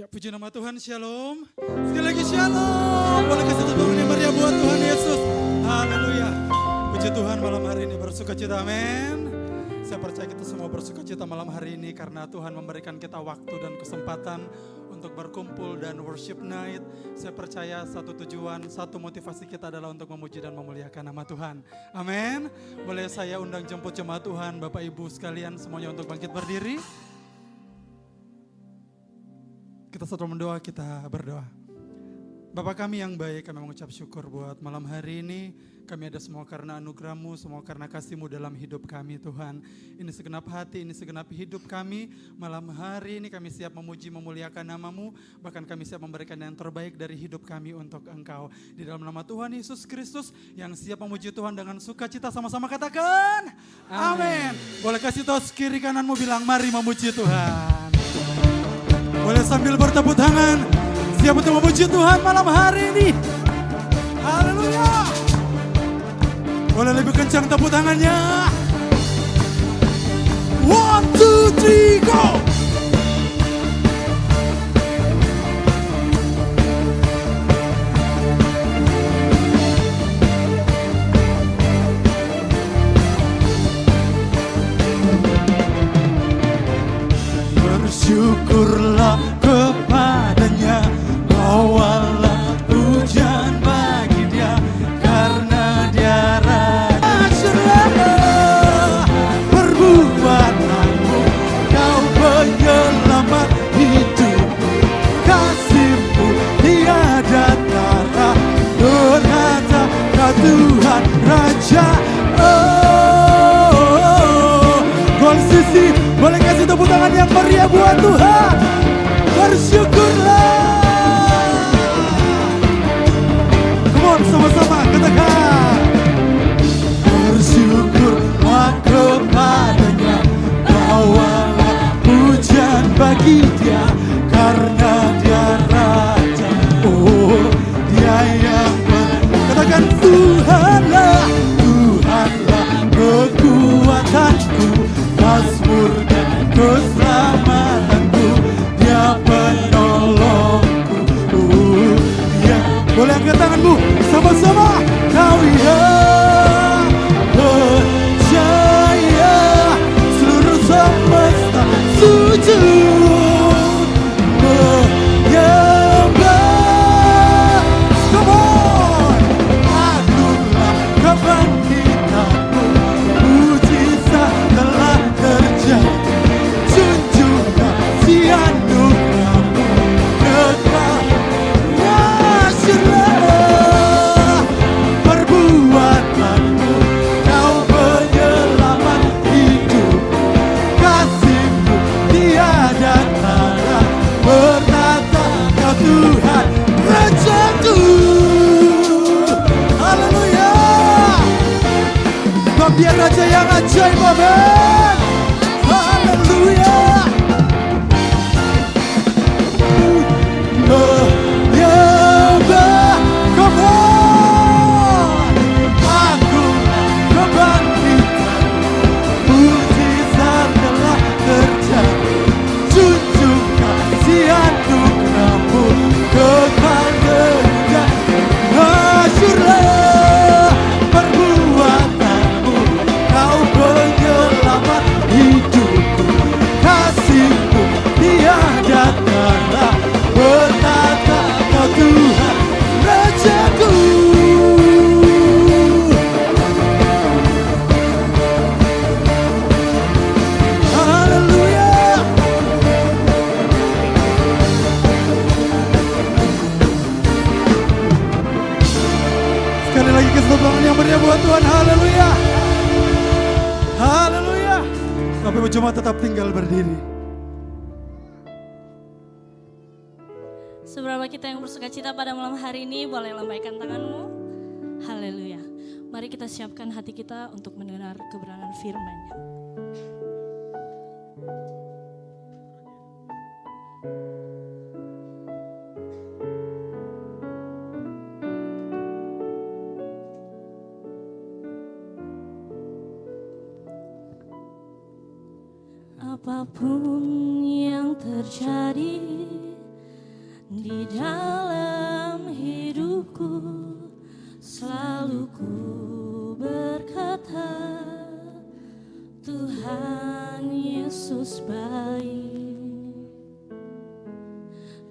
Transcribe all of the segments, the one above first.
Ya puji nama Tuhan, shalom. Sekali lagi shalom. Boleh kasih tepuk tangan yang meriah buat Tuhan Yesus. Haleluya. Puji Tuhan malam hari ini bersuka cita, amin. Saya percaya kita semua bersuka cita malam hari ini karena Tuhan memberikan kita waktu dan kesempatan untuk berkumpul dan worship night. Saya percaya satu tujuan, satu motivasi kita adalah untuk memuji dan memuliakan nama Tuhan. Amin. Boleh saya undang jemput jemaat Tuhan, Bapak Ibu sekalian semuanya untuk bangkit berdiri. Kita satu mendoa, kita berdoa. Bapa kami yang baik, kami mengucap syukur buat malam hari ini. Kami ada semua karena anugerah-Mu, semua karena kasih-Mu dalam hidup kami Tuhan. Ini segenap hati, ini segenap hidup kami. Malam hari ini kami siap memuji, memuliakan nama-Mu. Bahkan kami siap memberikan yang terbaik dari hidup kami untuk Engkau. Di dalam nama Tuhan Yesus Kristus yang siap memuji Tuhan dengan sukacita, sama-sama katakan amin. Boleh kasih tahu kiri kananmu bilang mari memuji Tuhan. Boleh sambil bertepuk tangan, siap untuk memuji Tuhan malam hari ini. Haleluya. Boleh lebih kencang tepuk tangannya. 1, 2, 3, go. Bersyukurlah kepadanya, bawalah pujian bagi Dia, karena Dia Raja. Serahlah perbuatanmu, Kau penyelamat hidupku, kasih-Mu tiada tara, berkata Kau Tuhan Raja. Sisi, boleh kasih tepuk tangan yang meriah buat Tuhan. Bersyukurlah. Come on, sama-sama katakan. Bersyukurlah kepadanya, bawalah pujian bagi Dia, karena Dia Raja. Oh, Dia yang katakan Tuhanlah, Tuhanlah kekuatanku, Mazmur dan keselamatanku, Dia penolongku. Dia, boleh angkat tanganmu sama-sama. Kau yang percaya, seluruh semesta sujud menyembah. Come on, agunglah kebangkitanmu, mujizat telah terjadi, junjung kasih anugerah-Mu kekal. Masyurlah perbuatanmu, Kau penyelamat hidupku, kasih-Mu tiada tara, berkata Kau Tuhan Rajaku. Haleluya. Sebab Dia Raja yang ajaib, amin. Haleluya. Menyembah, come on. Agunglah kebangkitanmu, mujizat telah terjadi, junjung kasih anugerah-Mu kekal setia. Masyurlah perbuatanmu, Kau penyelamat hidupku, kasih-Mu tiada tara, berkata Kau Tuhan Rajaku. Haleluya. Sekali lagi kasih tepuk tangan yang meriah buat Tuhan. Haleluya. Haleluya. Bapak Ibu jemaat tetap tinggal berdiri. Seberapa kita yang bersuka cita pada malam hari ini, boleh lambaikan tanganmu. Haleluya. Mari kita siapkan hati kita untuk mendengar kebenaran firman-Nya. Apapun yang terjadi, Di dalam hidupku selalu ku berkata, Tuhan Yesus baik.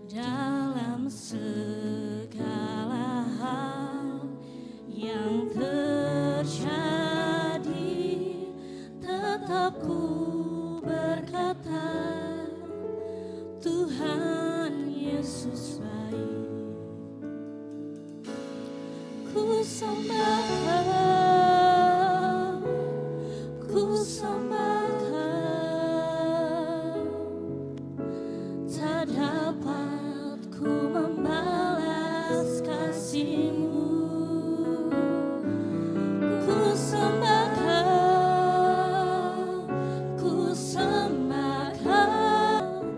Dalam segala hal yang terjadi, tetap ku berkata, Tuhan Yesus baik. Ku sembah Kau, ku sembah Kau, tak dapat ku membalas kasih-Mu. Ku sembah Kau, ku sembah Kau,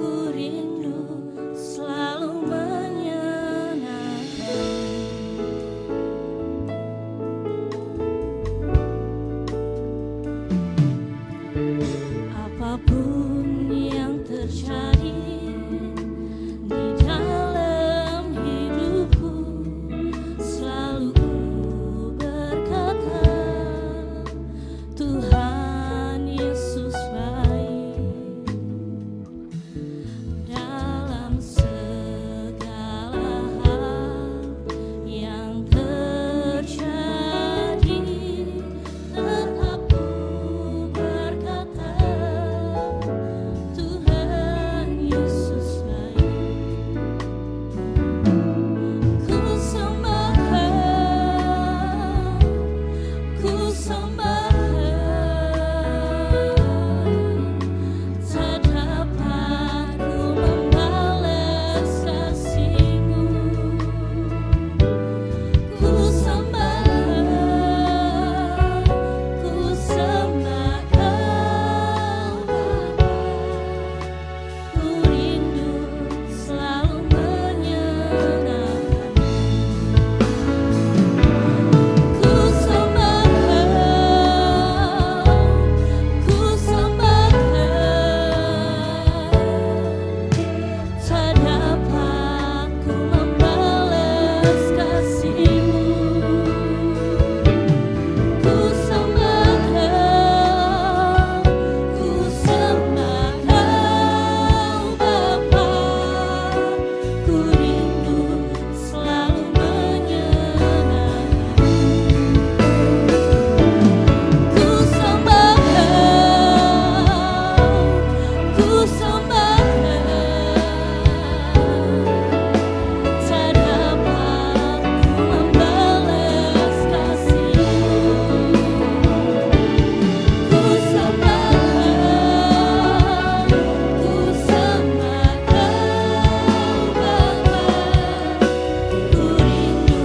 ku rindu selalu menyenangkan. Apapun yang terjadi di dalam hidupku, selalu ku berkata, Tuhan Yesus baik. Dalam segala hal yang terjadi, tetap ku berkata, Tuhan Yesus baik. Ku sembah Kau, ku sembah Kau, tak dapat ku membalas kasih-Mu. Ku sembah Kau, ku sembah Kau, ku rindu selalu menyenangkan. Ku sembah Kau, ku sembah Kau, tak dapat ku membalas kasih-Mu. Ku sembah Kau, ku sembah Kau Bapa, ku rindu selalu menyenangkan. Ku sembah Kau, ku sembah Kau, tak dapat ku membalas kasih-Mu. Ku sembah Kau, ku sembah Kau Bapa, ku rindu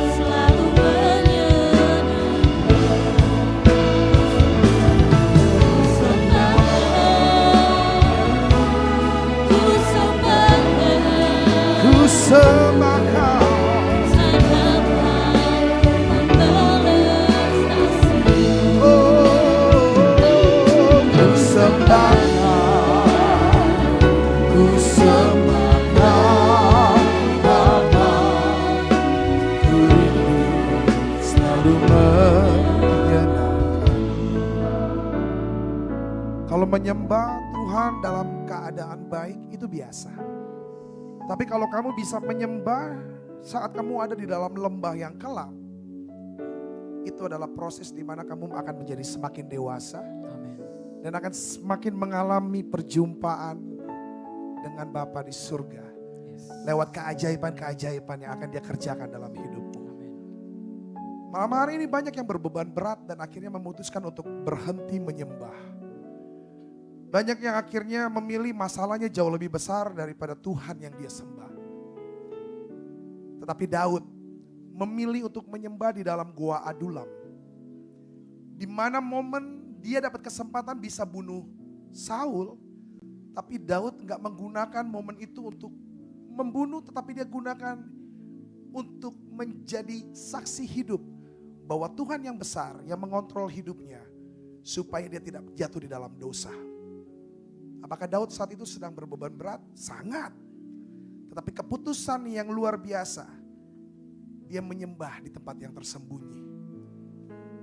selalu menyenangkan. Ku sembah Kau, Ku sembah Kau, tak dapat ku membalas kasih-Mu. ku sembah Kau, ku sembah Kau Bapa, ku rindu selalu menyenangkan. Kalau menyembah Tuhan dalam keadaan baik itu biasa. Tapi kalau kamu bisa menyembah saat kamu ada di dalam lembah yang gelap, itu adalah proses di mana kamu akan menjadi semakin dewasa dan akan semakin mengalami perjumpaan dengan Bapa di surga lewat keajaiban-keajaiban yang akan Dia kerjakan dalam hidupmu. Malam hari ini banyak yang berbeban berat dan akhirnya memutuskan untuk berhenti menyembah. Banyak yang akhirnya memilih masalahnya jauh lebih besar daripada Tuhan yang dia sembah. Tetapi Daud memilih untuk menyembah di dalam gua Adulam. Di mana momen dia dapat kesempatan bisa bunuh Saul. Tapi Daud gak menggunakan momen itu untuk membunuh, tetapi dia gunakan untuk menjadi saksi hidup. Bahwa Tuhan yang besar yang mengontrol hidupnya supaya dia tidak jatuh di dalam dosa. Apakah Daud saat itu sedang berbeban berat? Sangat. Tetapi keputusan yang luar biasa, dia menyembah di tempat yang tersembunyi.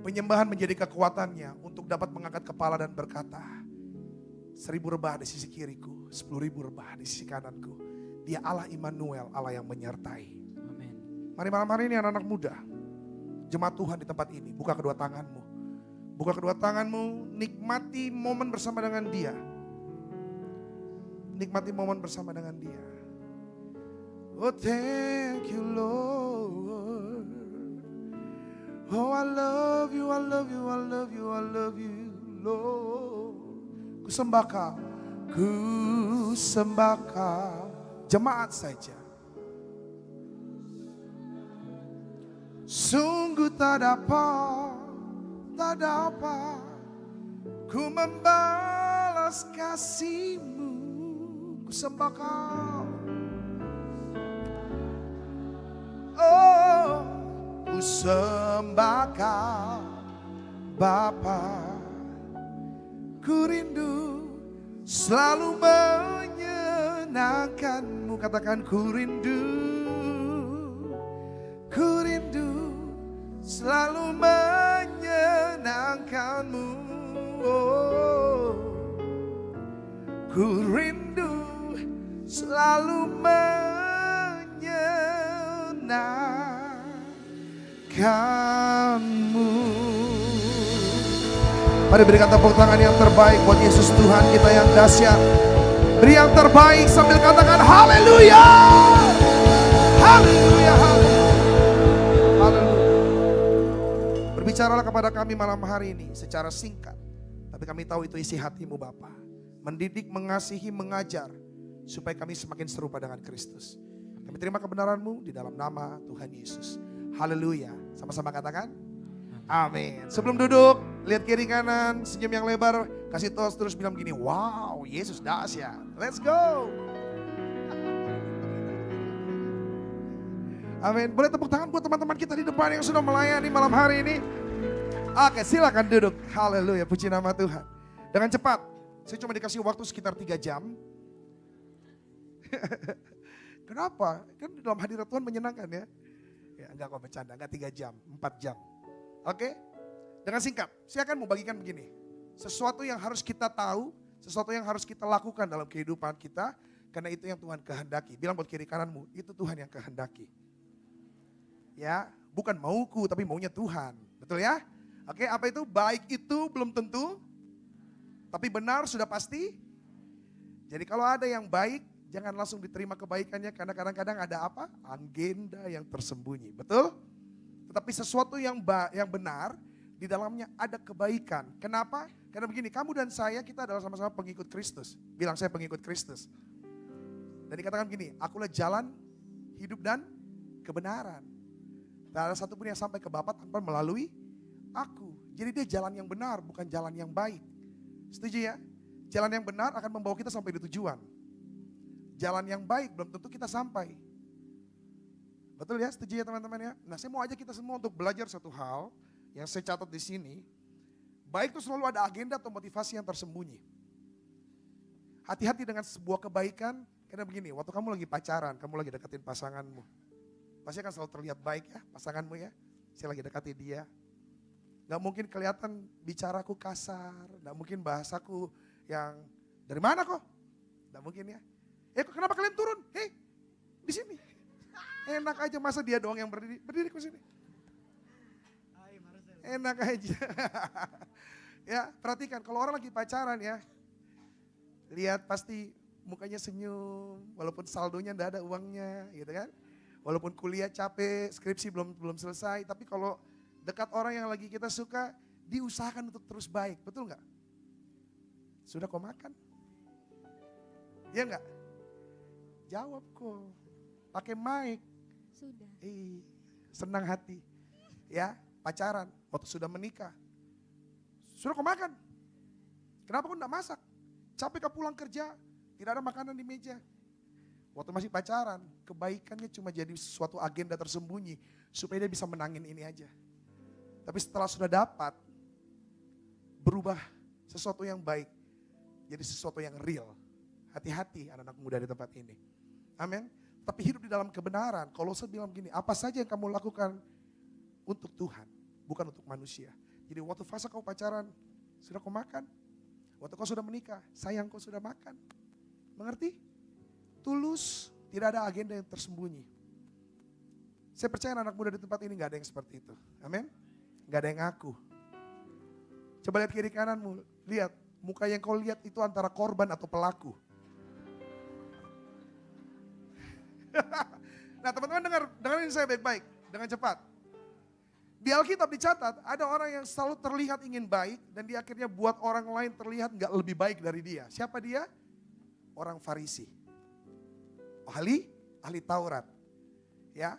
Penyembahan menjadi kekuatannya untuk dapat mengangkat kepala dan berkata, 1000 rebah di sisi kiriku, 10.000 rebah di sisi kananku. Dia Allah Immanuel, Allah yang menyertai. Amin. Mari malam hari ini anak-anak muda, jemaat Tuhan di tempat ini, buka kedua tanganmu. Buka kedua tanganmu, nikmati momen bersama dengan dia. Nikmati momen bersama dengan dia. Oh thank you Lord. Oh I love you, I love you, I love you, I love you Lord. Ku sembah kau, ku sembah kau. Jemaat saja. Sungguh tak dapat ku membalas kasih-Mu. Ku sembah kau. Oh, ku sembah kau Bapa. Ku rindu selalu menyenangkan-Mu. Katakan ku rindu selalu menyenangkan-Mu. Oh, ku rindu selalu menyenangkan-Mu. Mari berikan tepuk tangan yang terbaik buat Yesus Tuhan kita yang dahsyat. Beri yang terbaik sambil katakan haleluya. Haleluya. Haleluya. Berbicaralah kepada kami malam hari ini secara singkat. Tapi kami tahu itu isi hati-Mu Bapa. Mendidik, mengasihi, mengajar. Supaya kami semakin serupa dengan Kristus. Kami terima kebenaran-Mu di dalam nama Tuhan Yesus. Haleluya. Sama-sama katakan. Amin. Sebelum duduk, lihat kiri kanan, senyum yang lebar, kasih tos terus bilang gini, wow, Yesus dahsyat. Let's go. Amin. Boleh tepuk tangan buat teman-teman kita di depan yang sudah melayani malam hari ini. Oke, silakan duduk. Haleluya, puji nama Tuhan. Dengan cepat, saya cuma dikasih waktu sekitar 3 jam. Kenapa? Kan dalam hadirat Tuhan menyenangkan ya. Ya enggak kok bercanda, enggak 3 jam, 4 jam. Oke, dengan singkat, saya akan mau bagikan begini. Sesuatu yang harus kita tahu, sesuatu yang harus kita lakukan dalam kehidupan kita, karena itu yang Tuhan kehendaki. Bilang buat kiri kananmu, itu Tuhan yang kehendaki. Ya, bukan mauku tapi maunya Tuhan. Betul ya? Oke, apa itu? Baik itu belum tentu, tapi benar sudah pasti. Jadi kalau ada yang baik, jangan langsung diterima kebaikannya, karena kadang-kadang ada apa? Agenda yang tersembunyi. Betul? Tetapi sesuatu yang benar, di dalamnya ada kebaikan. Kenapa? Karena begini, kamu dan saya kita adalah sama-sama pengikut Kristus. Bilang saya pengikut Kristus. Dan dikatakan begini, akulah jalan, hidup dan kebenaran. Tak ada satupun yang sampai ke Bapa tanpa melalui aku. Jadi dia jalan yang benar, bukan jalan yang baik. Setuju ya? Jalan yang benar akan membawa kita sampai di tujuan. Jalan yang baik belum tentu kita sampai. Betul ya, setuju ya teman-teman ya? Nah saya mau ajak kita semua untuk belajar satu hal yang saya catat di sini. Baik itu selalu ada agenda atau motivasi yang tersembunyi. Hati-hati dengan sebuah kebaikan, karena begini, waktu kamu lagi pacaran, kamu lagi deketin pasanganmu. Pasti akan selalu terlihat baik ya pasanganmu ya. Saya lagi dekati dia. Gak mungkin kelihatan bicaraku kasar, gak mungkin bahasaku yang dari mana kok? Gak mungkin ya. Kenapa kalian turun? Di sini. Enak aja, masa dia doang yang berdiri ke sini. Enak aja. Ya, perhatikan kalau orang lagi pacaran ya. Lihat pasti mukanya senyum, walaupun saldonya enggak ada uangnya, gitu kan. Walaupun kuliah capek, skripsi belum selesai, tapi kalau dekat orang yang lagi kita suka, diusahakan untuk terus baik, betul enggak? Sudah kau makan? Iya enggak? Jawab kok, pakai mic. Sudah. Senang hati. Ya, pacaran, waktu sudah menikah. Sudah kau makan? Kenapa kau enggak masak? Capek kau pulang kerja, tidak ada makanan di meja. Waktu masih pacaran, kebaikannya cuma jadi suatu agenda tersembunyi supaya dia bisa menangin ini aja. Tapi setelah sudah dapat, berubah sesuatu yang baik jadi sesuatu yang real. Hati-hati anak-anak muda di tempat ini. Amin. tapi hidup di dalam kebenaran. Kolose bilang begini, apa saja yang kamu lakukan untuk Tuhan, bukan untuk manusia. Jadi waktu fase kau pacaran, sudah kau makan. Waktu kau sudah menikah, sayang kau sudah makan. Mengerti? Tulus, tidak ada agenda yang tersembunyi. Saya percaya anak muda di tempat ini gak ada yang seperti itu. Amin? Gak ada yang ngaku. Coba lihat kiri kananmu, lihat. Muka yang kau lihat itu antara korban atau pelaku. Nah teman-teman dengerin saya baik-baik, dengan cepat. Di Alkitab dicatat, ada orang yang selalu terlihat ingin baik, dan dia akhirnya buat orang lain terlihat gak lebih baik dari dia. Siapa dia? Orang Farisi. Ahli Taurat. Ya,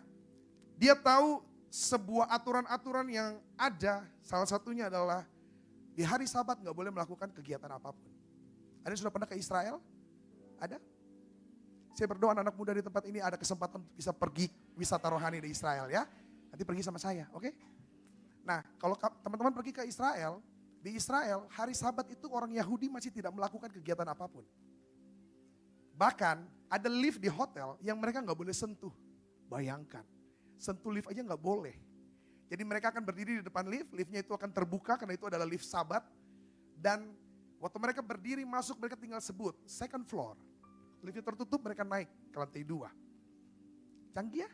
dia tahu sebuah aturan-aturan yang ada, salah satunya adalah di hari Sabat gak boleh melakukan kegiatan apapun. Ada yang sudah pernah ke Israel? Ada? Saya berdoa anak muda di tempat ini ada kesempatan untuk bisa pergi wisata rohani di Israel ya. Nanti pergi sama saya, oke? Nah, kalau teman-teman pergi ke Israel, di Israel hari Sabat itu orang Yahudi masih tidak melakukan kegiatan apapun. Bahkan ada lift di hotel yang mereka gak boleh sentuh. Bayangkan, sentuh lift aja gak boleh. Jadi mereka akan berdiri di depan lift, liftnya itu akan terbuka karena itu adalah lift Sabat. Dan waktu mereka berdiri masuk mereka tinggal sebut, second floor. Liftnya tertutup mereka naik ke lantai 2. Canggih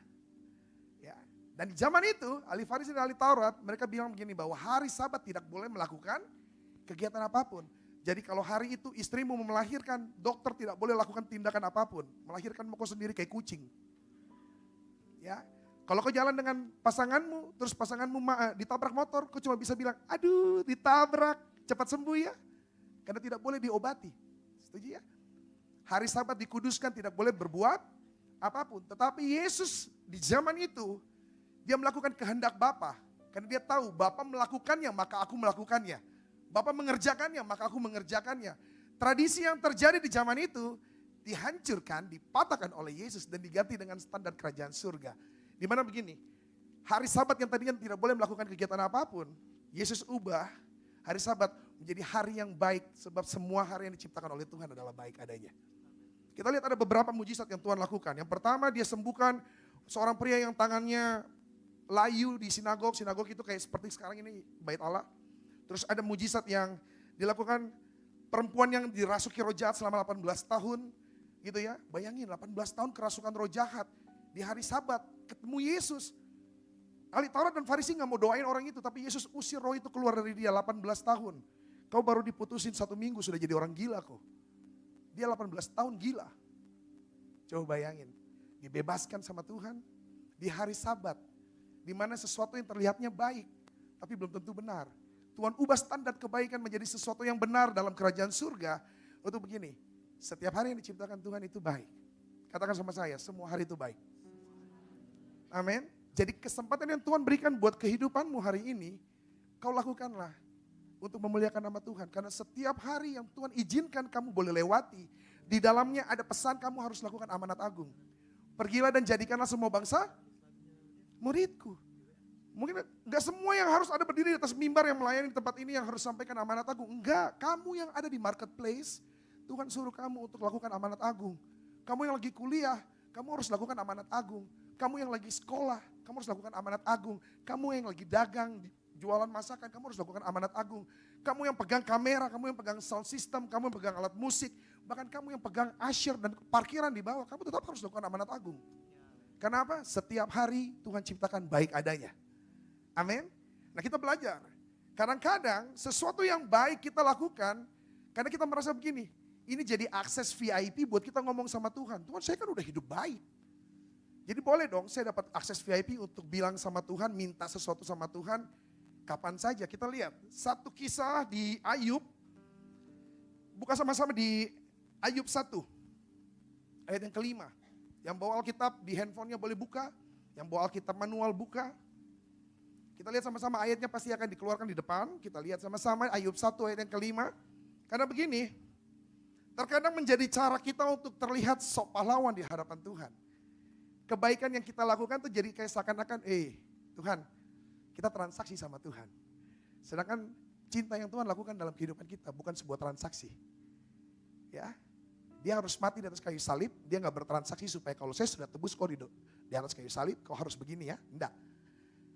ya. Dan di zaman itu ahli Farisi dan ahli Taurat mereka bilang begini bahwa hari Sabat tidak boleh melakukan kegiatan apapun. Jadi kalau hari itu istrimu mau melahirkan, dokter tidak boleh lakukan tindakan apapun. Melahirkan mau kau sendiri kayak kucing. Ya, kalau kau jalan dengan pasanganmu, terus pasanganmu ditabrak motor, kau cuma bisa bilang, aduh ditabrak, cepat sembuh ya. Karena tidak boleh diobati. Setuju ya? Hari Sabat dikuduskan tidak boleh berbuat apapun. Tetapi Yesus di zaman itu, dia melakukan kehendak Bapa. Karena dia tahu Bapa melakukannya, maka aku melakukannya. Bapa mengerjakannya, maka aku mengerjakannya. Tradisi yang terjadi di zaman itu dihancurkan, dipatahkan oleh Yesus dan diganti dengan standar kerajaan surga. Dimana begini, hari Sabat yang tadinya tidak boleh melakukan kegiatan apapun, Yesus ubah hari Sabat menjadi hari yang baik sebab semua hari yang diciptakan oleh Tuhan adalah baik adanya. Kita lihat ada beberapa mujizat yang Tuhan lakukan. Yang pertama dia sembuhkan seorang pria yang tangannya layu di sinagog. Sinagog itu kayak seperti sekarang ini bait Allah. Terus ada mujizat yang dilakukan perempuan yang dirasuki roh jahat selama 18 tahun. Gitu ya, bayangin 18 tahun kerasukan roh jahat. Di hari Sabat ketemu Yesus. Ahli Taurat dan Farisi gak mau doain orang itu. Tapi Yesus usir roh itu keluar dari dia 18 tahun. Kau baru diputusin 1 minggu sudah jadi orang gila kok. Dia 18 tahun gila. Coba bayangin. Dibebaskan sama Tuhan di hari Sabat. Di mana sesuatu yang terlihatnya baik. Tapi belum tentu benar. Tuhan ubah standar kebaikan menjadi sesuatu yang benar dalam kerajaan surga. Untuk begini. Setiap hari yang diciptakan Tuhan itu baik. Katakan sama saya, semua hari itu baik. Amin. Jadi kesempatan yang Tuhan berikan buat kehidupanmu hari ini, kau lakukanlah untuk memuliakan nama Tuhan. Karena setiap hari yang Tuhan izinkan kamu boleh lewati, di dalamnya ada pesan kamu harus lakukan amanat agung. Pergilah dan jadikanlah semua bangsa muridku. Mungkin enggak semua yang harus ada berdiri di atas mimbar yang melayani di tempat ini yang harus sampaikan amanat agung. Enggak, kamu yang ada di marketplace, Tuhan suruh kamu untuk lakukan amanat agung. Kamu yang lagi kuliah, kamu harus lakukan amanat agung. Kamu yang lagi sekolah, kamu harus lakukan amanat agung. Kamu yang lagi dagang, jualan masakan, kamu harus lakukan amanat agung. Kamu yang pegang kamera, kamu yang pegang sound system, kamu yang pegang alat musik, bahkan kamu yang pegang usher dan parkiran di bawah, kamu tetap harus lakukan amanat agung. Kenapa? Setiap hari Tuhan ciptakan baik adanya. Amin. Nah kita belajar. Kadang-kadang sesuatu yang baik kita lakukan, karena kita merasa begini, ini jadi akses VIP buat kita ngomong sama Tuhan. Tuhan saya kan udah hidup baik. Jadi boleh dong saya dapat akses VIP untuk bilang sama Tuhan, minta sesuatu sama Tuhan. Kapan saja kita lihat. Satu kisah di Ayub. Buka sama-sama di Ayub 1. Ayat yang kelima. Yang bawa Alkitab di handphonenya boleh buka. Yang bawa Alkitab manual buka. Kita lihat sama-sama ayatnya pasti akan dikeluarkan di depan. Kita lihat sama-sama Ayub 1 ayat yang kelima. Karena begini, terkadang menjadi cara kita untuk terlihat sok pahlawan di hadapan Tuhan. Kebaikan yang kita lakukan tuh jadi kayak seakan-akan, Tuhan, kita transaksi sama Tuhan. Sedangkan cinta yang Tuhan lakukan dalam kehidupan kita bukan sebuah transaksi. Ya. Dia harus mati di atas kayu salib, dia gak bertransaksi supaya kalau saya sudah tebus kau di atas kayu salib, kau harus begini ya. Enggak.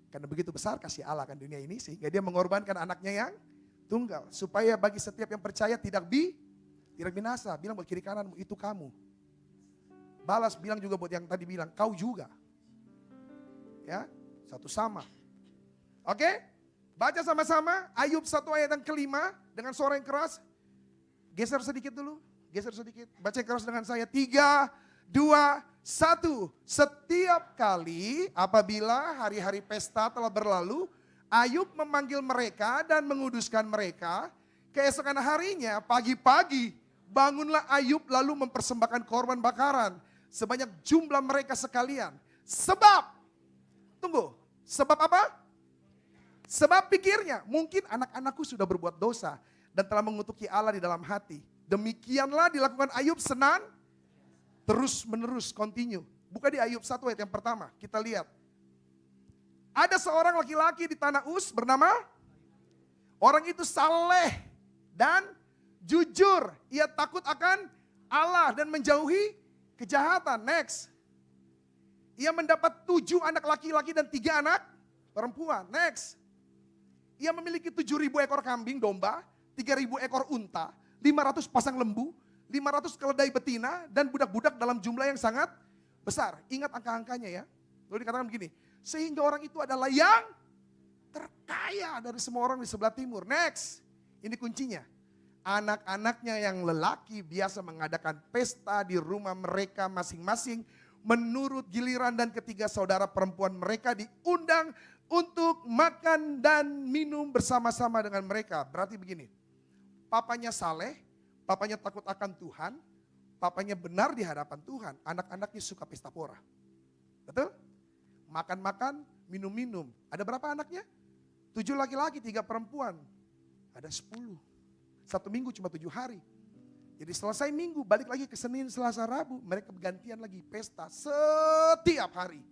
Karena begitu besar kasih Allah kan dunia ini, sehingga dia mengorbankan anaknya yang tunggal. Supaya bagi setiap yang percaya tidak binasa. Bilang buat kiri kananmu, itu kamu. Balas bilang juga buat yang tadi bilang, kau juga. Ya, satu sama. Oke? Baca sama-sama Ayub 1 ayat yang kelima dengan suara yang keras. Geser sedikit dulu. Geser sedikit. Baca yang keras dengan saya. 3, 2, 1. Setiap kali apabila hari-hari pesta telah berlalu, Ayub memanggil mereka dan menguduskan mereka. Keesokan harinya pagi-pagi bangunlah Ayub lalu mempersembahkan korban bakaran sebanyak jumlah mereka sekalian. Sebab, tunggu, sebab apa? Sebab pikirnya, mungkin anak-anakku sudah berbuat dosa dan telah mengutuki Allah di dalam hati. Demikianlah dilakukan Ayub terus menerus, continue. Buka di Ayub 1 ayat yang pertama, kita lihat. Ada seorang laki-laki di tanah Uz bernama, orang itu saleh dan jujur. Ia takut akan Allah dan menjauhi kejahatan. Next. Ia mendapat 7 anak laki-laki dan 3 anak perempuan. Next. Ia memiliki 7.000 ekor kambing domba, 3.000 ekor unta, 500 pasang lembu, 500 keledai betina, dan budak-budak dalam jumlah yang sangat besar. Ingat angka-angkanya ya. Lalu dikatakan begini, sehingga orang itu adalah yang terkaya dari semua orang di sebelah timur. Next, ini kuncinya. Anak-anaknya yang lelaki biasa mengadakan pesta di rumah mereka masing-masing. Menurut giliran dan ketiga saudara perempuan mereka diundang untuk makan dan minum bersama-sama dengan mereka. Berarti begini, papanya saleh, papanya takut akan Tuhan, papanya benar di hadapan Tuhan, anak-anaknya suka pesta pora. Betul? Makan-makan, minum-minum. Ada berapa anaknya? 7 laki-laki, 3 perempuan. Ada 10. 1 minggu cuma 7 hari. Jadi selesai minggu, balik lagi ke Senin, Selasa, Rabu. Mereka bergantian lagi pesta setiap hari.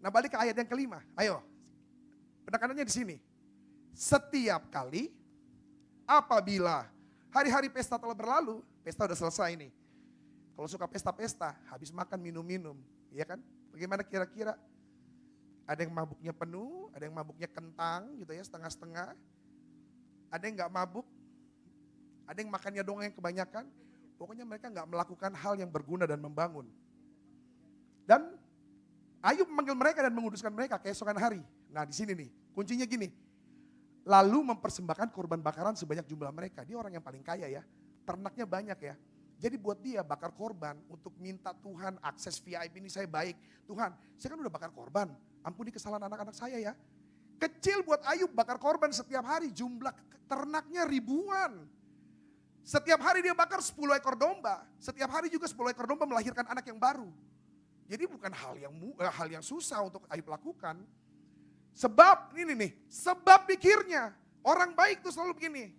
Nah balik ke ayat yang kelima, ayo. Penekanannya di sini. Setiap kali apabila hari-hari pesta telah berlalu, pesta udah selesai nih. Kalau suka pesta-pesta, habis makan minum-minum, ya kan? Bagaimana kira-kira? Ada yang mabuknya penuh, ada yang mabuknya kentang gitu ya, setengah-setengah. Ada yang gak mabuk, ada yang makannya doang yang kebanyakan. Pokoknya mereka gak melakukan hal yang berguna dan membangun. Dan Ayub memanggil mereka dan menguduskan mereka keesokan hari. Nah di sini nih, kuncinya gini. Lalu mempersembahkan korban bakaran sebanyak jumlah mereka. Dia orang yang paling kaya ya, ternaknya banyak ya. Jadi buat dia bakar korban untuk minta Tuhan akses VIP ini saya baik. Tuhan, saya kan udah bakar korban, ampuni kesalahan anak-anak saya ya. Kecil buat Ayub bakar korban setiap hari, jumlah ternaknya ribuan. Setiap hari dia bakar 10 ekor domba, setiap hari juga 10 ekor domba melahirkan anak yang baru. Jadi bukan hal yang susah untuk Ayub lakukan. Sebab ini nih, sebab pikirnya orang baik tuh selalu begini.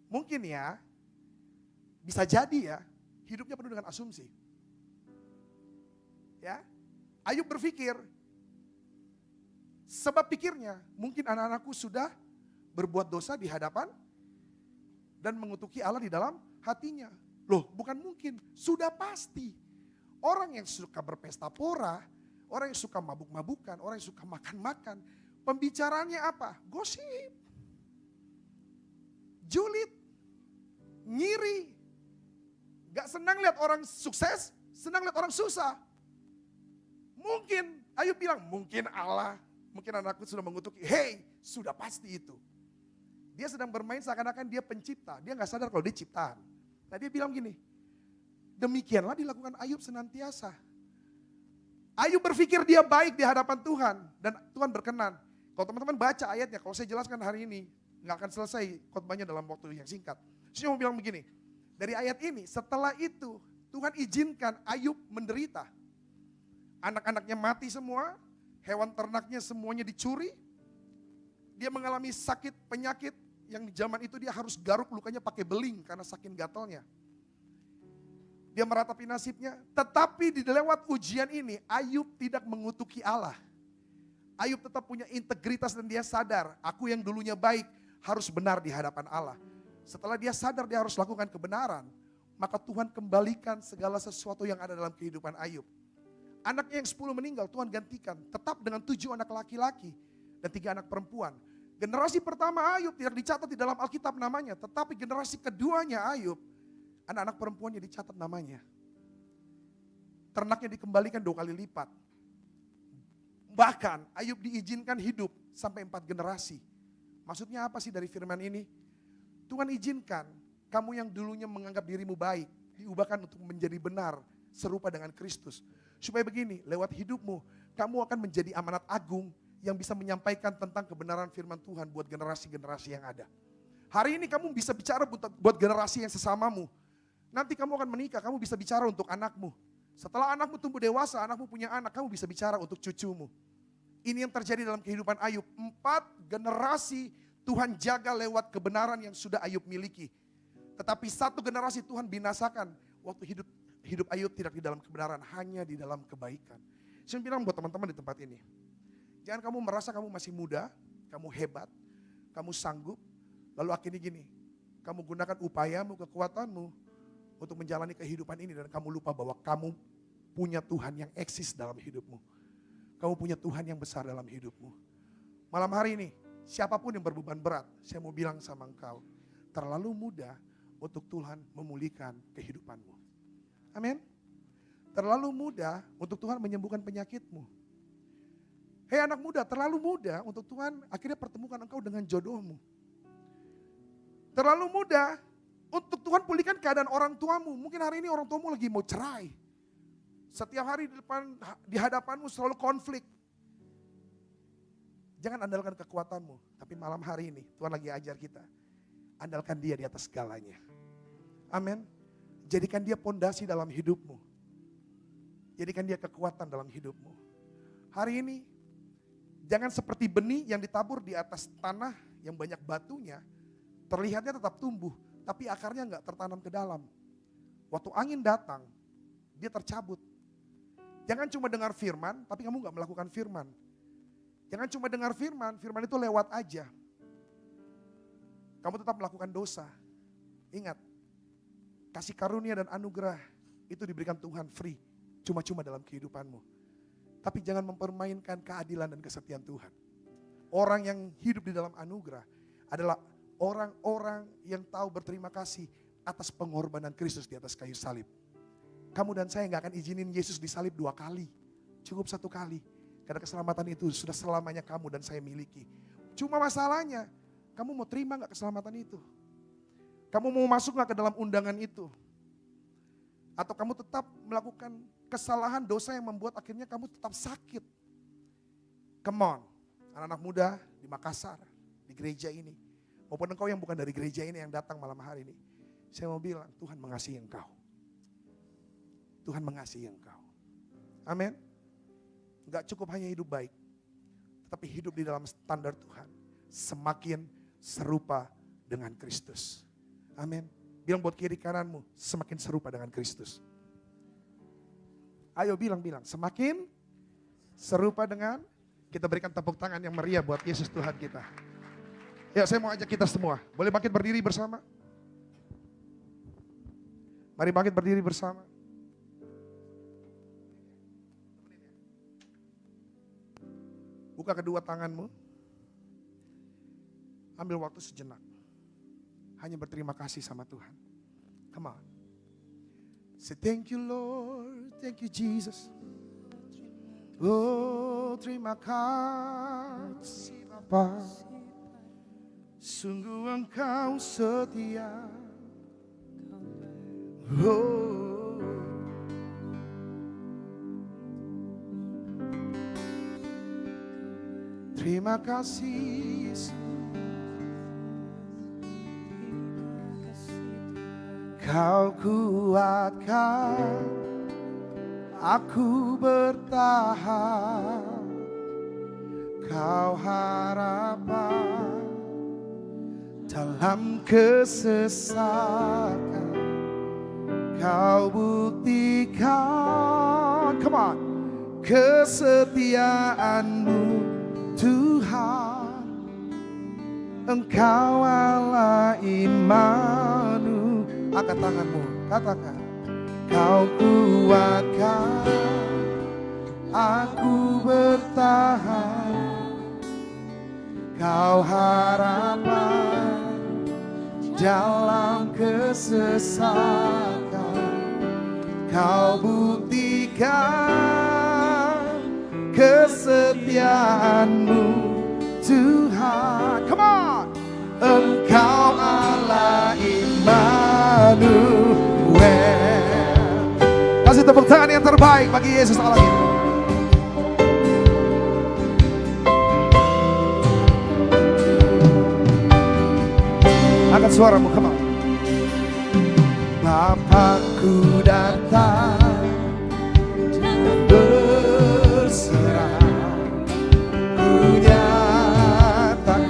Mungkin ya, bisa jadi ya, hidupnya penuh dengan asumsi. Ya, Ayub berpikir, sebab pikirnya mungkin anak-anakku sudah berbuat dosa di hadapan dan mengutuki Allah di dalam hatinya. Loh, bukan mungkin, sudah pasti. Orang yang suka berpesta pora, orang yang suka mabuk-mabukan, orang yang suka makan-makan, pembicaraannya apa? Gosip, julid, ngiri, gak senang lihat orang sukses, senang lihat orang susah. Mungkin, Ayub bilang, mungkin Allah, mungkin anakku sudah mengutuki, hey, sudah pasti itu. Dia sedang bermain seakan-akan dia pencipta, dia gak sadar kalau dia ciptaan. Nah dia bilang gini, demikianlah dilakukan Ayub senantiasa. Ayub berpikir dia baik di hadapan Tuhan dan Tuhan berkenan. Kalau teman-teman baca ayatnya, kalau saya jelaskan hari ini, nggak akan selesai khotbahnya dalam waktu yang singkat. Saya mau bilang begini, dari ayat ini setelah itu Tuhan izinkan Ayub menderita. Anak-anaknya mati semua, hewan ternaknya semuanya dicuri. Dia mengalami sakit penyakit yang di zaman itu dia harus garuk lukanya pakai beling karena saking gatalnya. Dia meratapi nasibnya, tetapi di lewat ujian ini Ayub tidak mengutuki Allah. Ayub tetap punya integritas dan dia sadar, aku yang dulunya baik harus benar di hadapan Allah. Setelah dia sadar dia harus lakukan kebenaran, maka Tuhan kembalikan segala sesuatu yang ada dalam kehidupan Ayub. Anaknya yang 10 meninggal, Tuhan gantikan. Tetap dengan 7 anak laki-laki dan 3 anak perempuan. Generasi pertama Ayub tidak dicatat di dalam Alkitab namanya. Tetapi generasi keduanya Ayub, anak-anak perempuannya dicatat namanya. Ternaknya dikembalikan 2 kali lipat. Bahkan Ayub diizinkan hidup sampai 4 generasi. Maksudnya apa sih dari firman ini? Tuhan izinkan kamu yang dulunya menganggap dirimu baik, diubahkan untuk menjadi benar, serupa dengan Kristus. Supaya begini, lewat hidupmu, kamu akan menjadi amanat agung yang bisa menyampaikan tentang kebenaran firman Tuhan buat generasi-generasi yang ada. Hari ini kamu bisa bicara buat generasi yang sesamamu. Nanti kamu akan menikah, kamu bisa bicara untuk anakmu. Setelah anakmu tumbuh dewasa, anakmu punya anak, kamu bisa bicara untuk cucumu. Ini yang terjadi dalam kehidupan Ayub. 4 generasi Tuhan jaga lewat kebenaran yang sudah Ayub miliki. Tetapi 1 generasi Tuhan binasakan waktu hidup Ayub tidak di dalam kebenaran, hanya di dalam kebaikan. Saya bilang buat teman-teman di tempat ini, jangan kamu merasa kamu masih muda, kamu hebat, kamu sanggup, lalu akhirnya gini, kamu gunakan upayamu, kekuatanmu untuk menjalani kehidupan ini dan kamu lupa bahwa kamu punya Tuhan yang eksis dalam hidupmu. Kamu punya Tuhan yang besar dalam hidupmu. Malam hari ini, siapapun yang berbeban berat, saya mau bilang sama engkau, terlalu mudah untuk Tuhan memulihkan kehidupanmu. Amin. Terlalu mudah untuk Tuhan menyembuhkan penyakitmu. Hei anak muda, terlalu mudah untuk Tuhan akhirnya pertemukan engkau dengan jodohmu. Terlalu mudah untuk Tuhan pulihkan keadaan orang tuamu. Mungkin hari ini orang tuamu lagi mau cerai. Setiap hari di hadapanmu selalu konflik. Jangan andalkan kekuatanmu, tapi malam hari ini Tuhan lagi ajar kita. Andalkan Dia di atas segalanya. Amin. Jadikan Dia pondasi dalam hidupmu. Jadikan Dia kekuatan dalam hidupmu. Hari ini, jangan seperti benih yang ditabur di atas tanah yang banyak batunya. Terlihatnya tetap tumbuh, tapi akarnya enggak tertanam ke dalam. Waktu angin datang, dia tercabut. Jangan cuma dengar firman, tapi kamu enggak melakukan firman. Jangan cuma dengar firman, firman itu lewat aja. Kamu tetap melakukan dosa. Ingat, kasih karunia dan anugerah itu diberikan Tuhan free, cuma-cuma dalam kehidupanmu. Tapi jangan mempermainkan keadilan dan kesetiaan Tuhan. Orang yang hidup di dalam anugerah adalah orang-orang yang tahu berterima kasih atas pengorbanan Kristus di atas kayu salib. Kamu dan saya gak akan izinin Yesus disalib 2 kali, cukup 1 kali. Karena keselamatan itu sudah selamanya kamu dan saya miliki. Cuma masalahnya, kamu mau terima gak keselamatan itu? Kamu mau masuk gak ke dalam undangan itu? Atau kamu tetap melakukan kesalahan dosa yang membuat akhirnya kamu tetap sakit? Come on, anak-anak muda di Makassar, di gereja ini. Maupun engkau yang bukan dari gereja ini yang datang malam hari ini. Saya mau bilang, Tuhan mengasihi engkau. Tuhan mengasihi engkau. Amin. Gak cukup hanya hidup baik, tetapi hidup di dalam standar Tuhan. Semakin serupa dengan Kristus. Amin. Bilang buat kiri kananmu, semakin serupa dengan Kristus. Ayo bilang, semakin serupa dengan, kita berikan tepuk tangan yang meriah buat Yesus Tuhan kita. Ya, saya mau ajak kita semua, boleh bangkit berdiri bersama? Mari bangkit berdiri bersama. Buka kedua tanganmu. Ambil waktu sejenak. Hanya berterima kasih sama Tuhan. Come on. Say thank you Lord, thank you Jesus. Oh terima kasih Bapa. Sungguh engkau setia. Oh. Terima kasih Yesus. Kau kuatkan aku bertahan. Kau harapan dalam kesesakan. Kau buktikan, come on, kesetiaanmu Tuhan. Engkau Allah Immanuel. Angkat tanganmu. Katakan, Kau kuatkan aku bertahan, Kau harapan dalam kesesakan, Kau buktikan kesetiaan-Mu Tuhan. Come on. Engkau Allah Immanuel. Kasih tepuk tangan yang terbaik bagi Yesus Allah kita. Angkat suaramu, come on. Bapakku datang berserah, ku nyatakan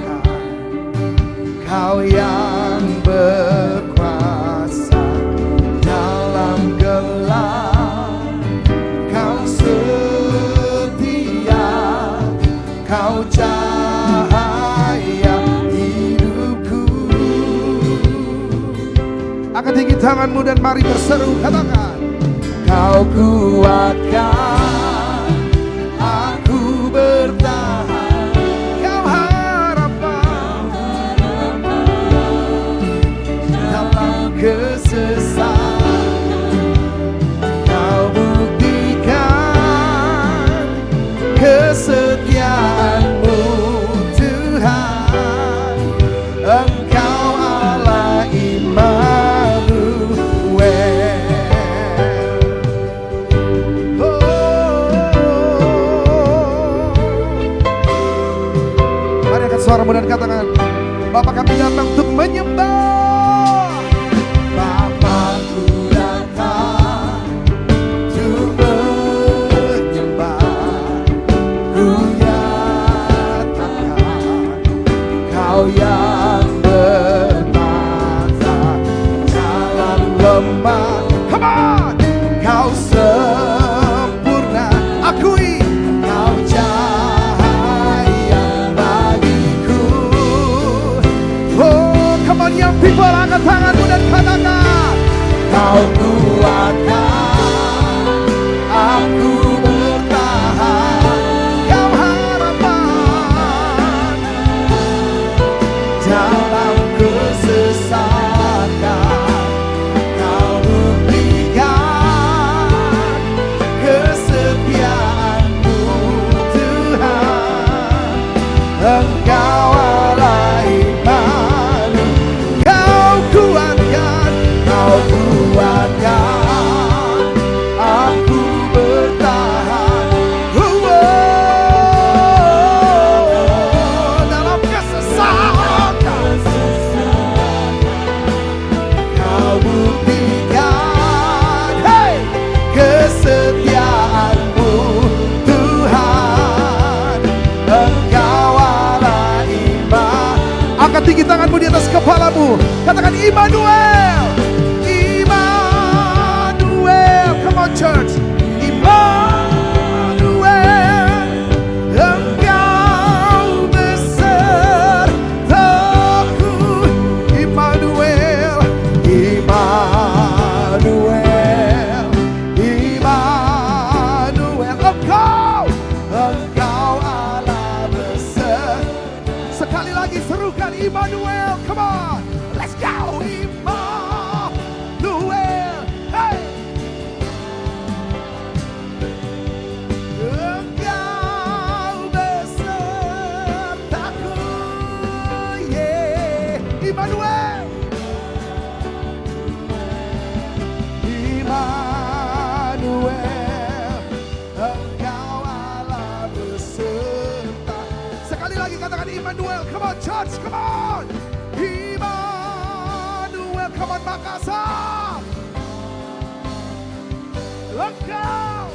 Kau yang berkuasa dalam gelap, Kau setia, Kau cahaya hidupku. Angkat tinggi tanganmu dan mari berseru, katakan, Kau kuatkan aku bertahan, Kau harapan dalam kesesakan, Kau buktikan kesetiaan-Mu Tuhan. Engkau Allah Immanuel. Mari angkat suaramu dan katakan, Bapa kami datang untuk menyembah. Bapakku datang untuk menyembah, ku nyatakan Kau yang bertata dalam lemah. Come on. Kau sempurna, akui Kau cahaya bagiku. Oh, come on young people, angkat tanganmu dan katakan, Kau kuatkan aku bertahan, Kau harapan dalam kesesakan, Kau buktikan kesetiaan-Mu Tuhan. Engkau Allah Immanuel. Kau kuatkan aku bertahan. Dalam kesesakan, Kau buktikan, hey, kesetiaan-Mu Tuhan. Engkau Allah Immanuel. Angkat tinggi tanganmu di atas kepalamu, katakan Immanuel. Immanuel, come on church. Immanuel, Engkau besertaku. Immanuel, Immanuel, Immanuel. Engkau Allah beserta. Sekali lagi serukan Immanuel, come on. Let's go, Immanuel. Hey. Engkau besertaku, yeah. Immanuel, Immanuel, Engkau Allah beserta. Sekali lagi katakan Immanuel, come on church, come on. Immanuel, come on Makassar. Engkau,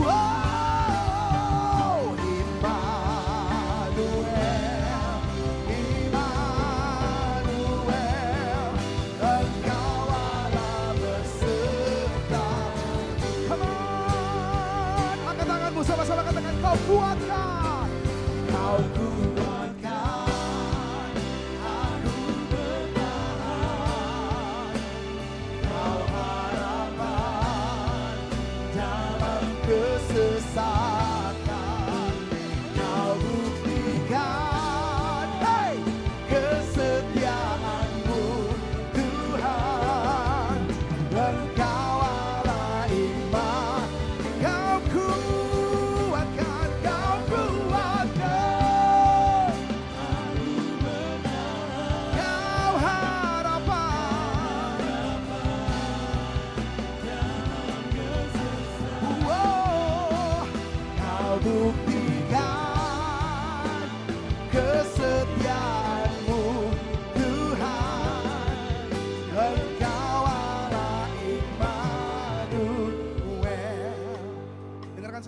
wow, Immanuel, Immanuel, Engkau Allah beserta. Come on, angkat tanganmu sama-sama katakan, Kau kuatkan, Kau kuatkan aku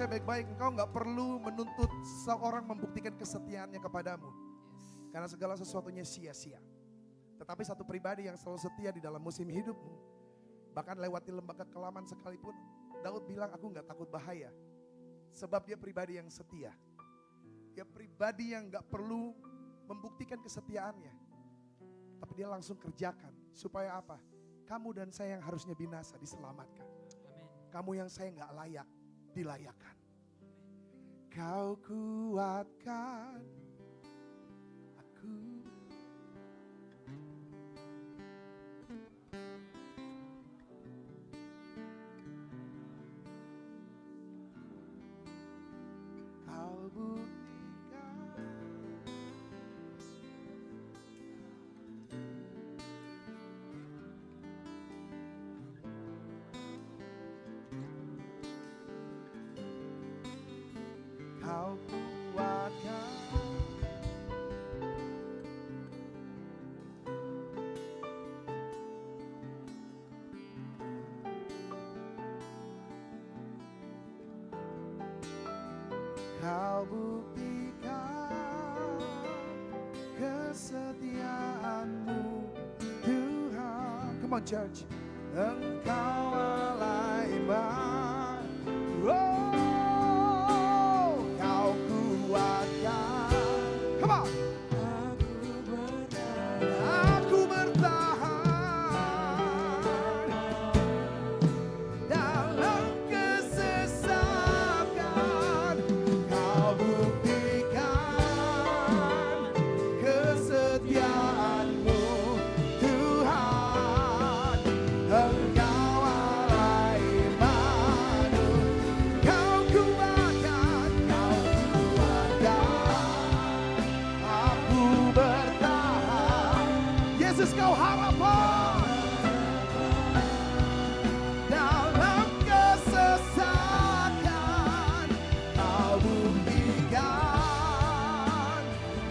saya baik-baik, engkau nggak perlu menuntut seorang membuktikan kesetiaannya kepadamu. Karena segala sesuatunya sia-sia. Tetapi satu pribadi yang selalu setia di dalam musim hidupmu, bahkan lewati lembah kekelaman sekalipun, Daud bilang aku nggak takut bahaya. Sebab dia pribadi yang setia. Dia pribadi yang gak perlu membuktikan kesetiaannya. Tapi dia langsung kerjakan. Supaya apa? Kamu dan saya yang harusnya binasa diselamatkan. Kamu yang saya gak layak dilayakkan. Kau kuatkan aku. Kau buktikan. Kau kuatkan. Kau buktikan kesetiaanmu Tuhan. Come on church. Engkau Allah iman. Oh, kau kuatkan. Come on. Aku bertahan dalam kesesakan. Kau buktikan kesetiaanmu Tuhan. Engkau Allah Immanuel. Kau kuatkan, kau kuatkan. Aku bertahan. Yesus kau harapan dalam kesesakan. Kau buktikan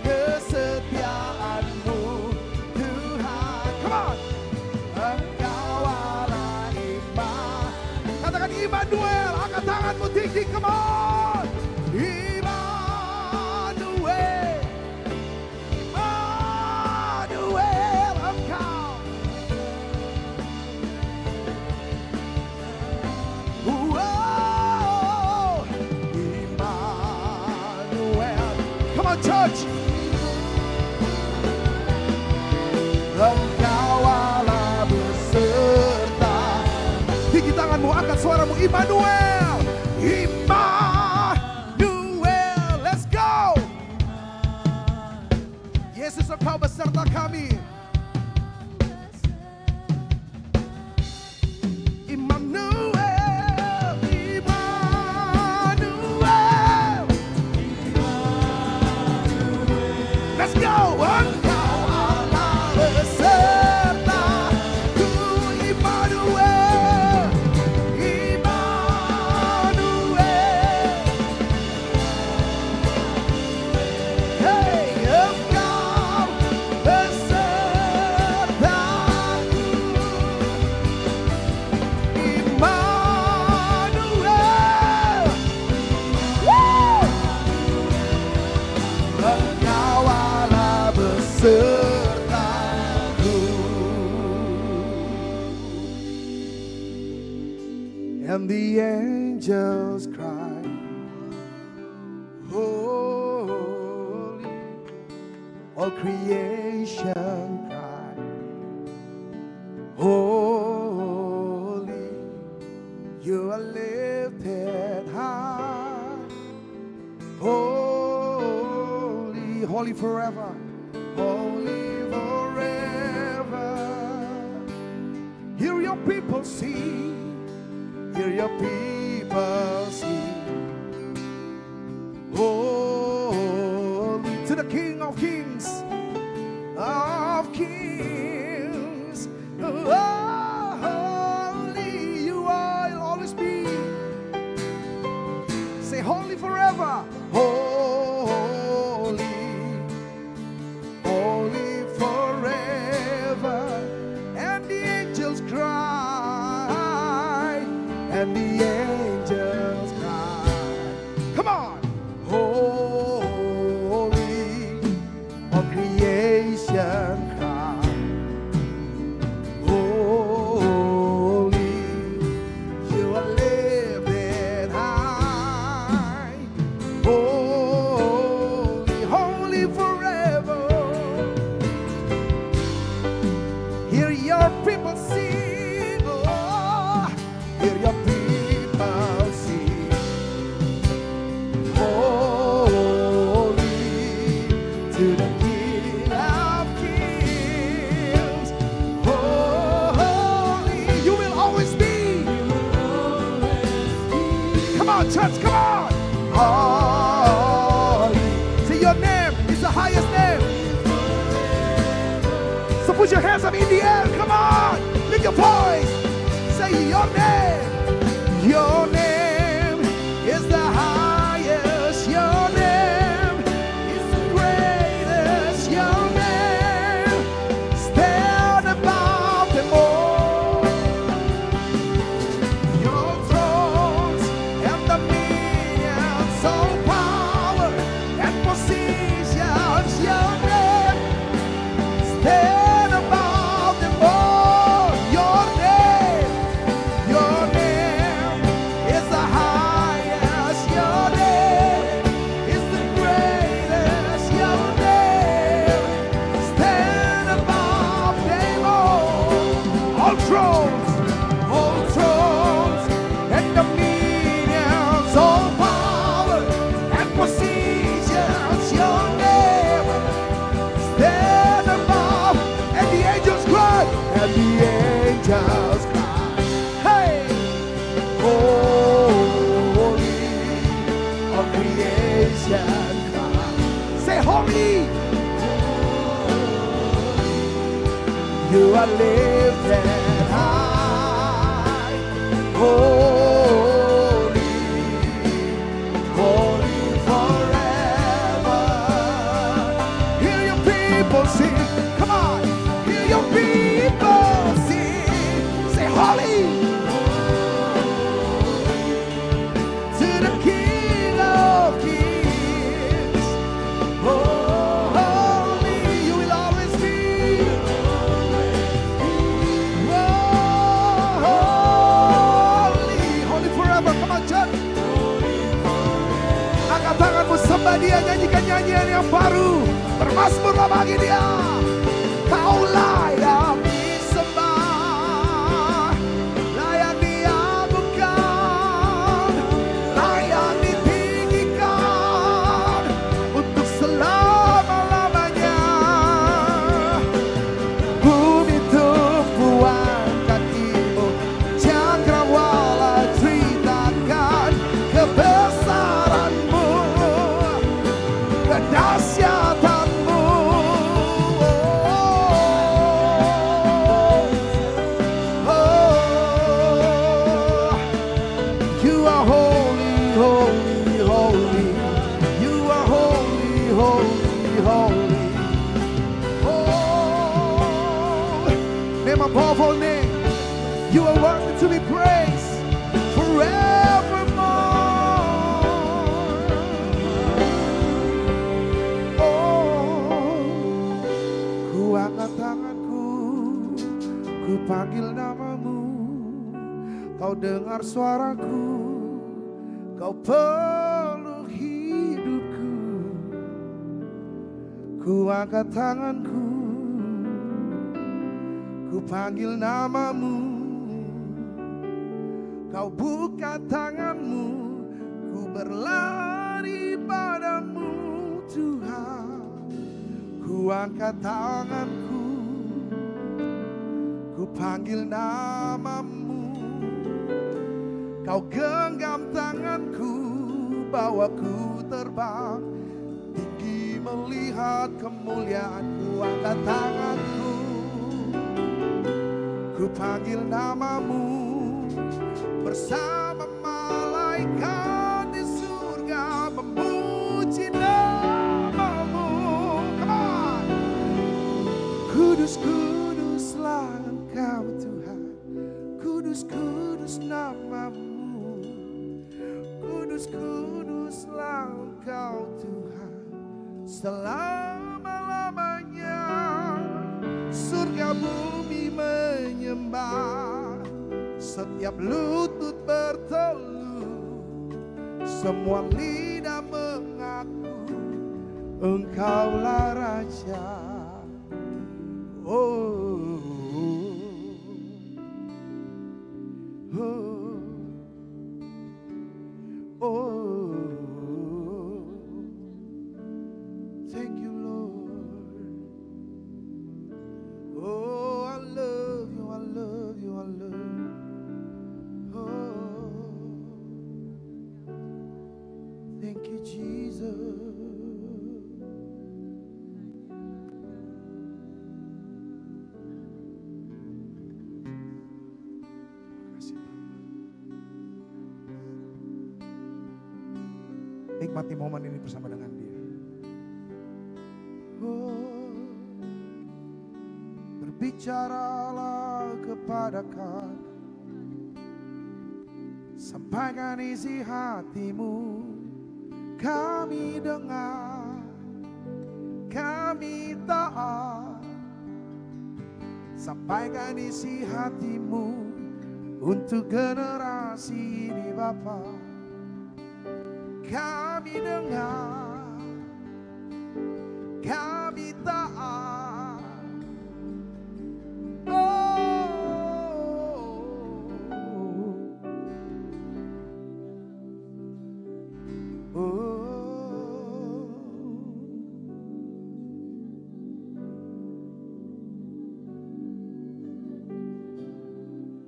kesetiaanmu Tuhan. Come on. Engkau Allah Immanuel. Katakan Immanuel, angkat tanganmu tinggi, come on. Immanuel. Immanuel, engkau. Wow. Immanuel. Come on church. Engkau Allah beserta. Tinggi tanganmu, angkat suaramu. Immanuel, Immanuel, let's go. Yesus engkau beserta kami. Immanuel, Immanuel, let's go. Engkau Allah beserta ku. Immanuel, Immanuel. Hey, engkau besertaku. Immanuel. Woo! Engkau Allah besertaku. And the angels cry, holy. All creation cry, holy. You are lifted high, holy, holy forever, holy forever. Hear your people sing, hear your people sing. Holy to the King of Kings, of Kings. Oh, holy you are, you'll always be. Say holy forever, holy. high. Holy, you are lifted high. Holy, holy forever. Hear your people sing, oh, hear your people sing. Holy to the King of Kings. Holy, you will always be. Come on, church, come on. Holy, say your name is the highest name. So put your hands up in the air, come on, lift your voice, say your name. Your name is the highest, your name is the greatest, your name stand above them all. Your thrones and dominions, all power and positions, your name stand above them all. Your name is the highest. Your name is the greatest. Your name stand above them all. All thrones and dominions, all power and positions. Your name stand above, and the angels cry, and the angels cry, hey, holy, all creation cry, say holy, you are lifted high, holy, holy forever. Hear your people sing, come on, hear your people sing, say holy to the King of Kings. Holy, you will always be. Holy forever. Come on, church. Angkat tanganmu, sembah dia, nyanyikan nyanyian yang baru. Bermasmurlah bagi dia. Kau layak disembah, layak diagungkan, layak ditinggikan untuk selama-lamanya. Bumi tumpuan kakimu, cakrawala ceritakan kebesaranmu, kedahsyatanmu. You are holy, holy, holy. You are holy, holy, holy. Oh, name above all name. You are worthy to be praised forevermore. Oh, ku angkat tanganku, ku panggil namamu. Kau dengar suaraku, kau peluk hidupku. Ku angkat tanganku, ku panggil namamu. Kau buka tanganmu, ku berlari padamu Tuhan. Ku angkat tanganku, ku panggil namamu. Kau genggam tanganku, bawaku terbang tinggi melihat kemuliaan-Mu. Angkat tanganku, ku panggil namamu bersama malaikat di surga memuji namamu. Come on. Kudus, kuduslah Engkau Tuhan, kudus, kudus namamu. Kudus, kuduslah Engkau Tuhan selama-lamanya. setiap bumi menyembah, setiap lutut berteluh, semua lidah mengaku Engkaulah Raja. Oh, oh, oh. Thank you, Lord. Oh, I love you, I love you, I love you. Oh, thank you, Jesus. Nikmati momen ini bersama dengan Dia. Oh, berbicaralah kepada kami, sampaikan isi hatimu, kami dengar, kami taat. Sampaikan isi hatimu untuk generasi ini Bapa. Kami dengar, kami taat.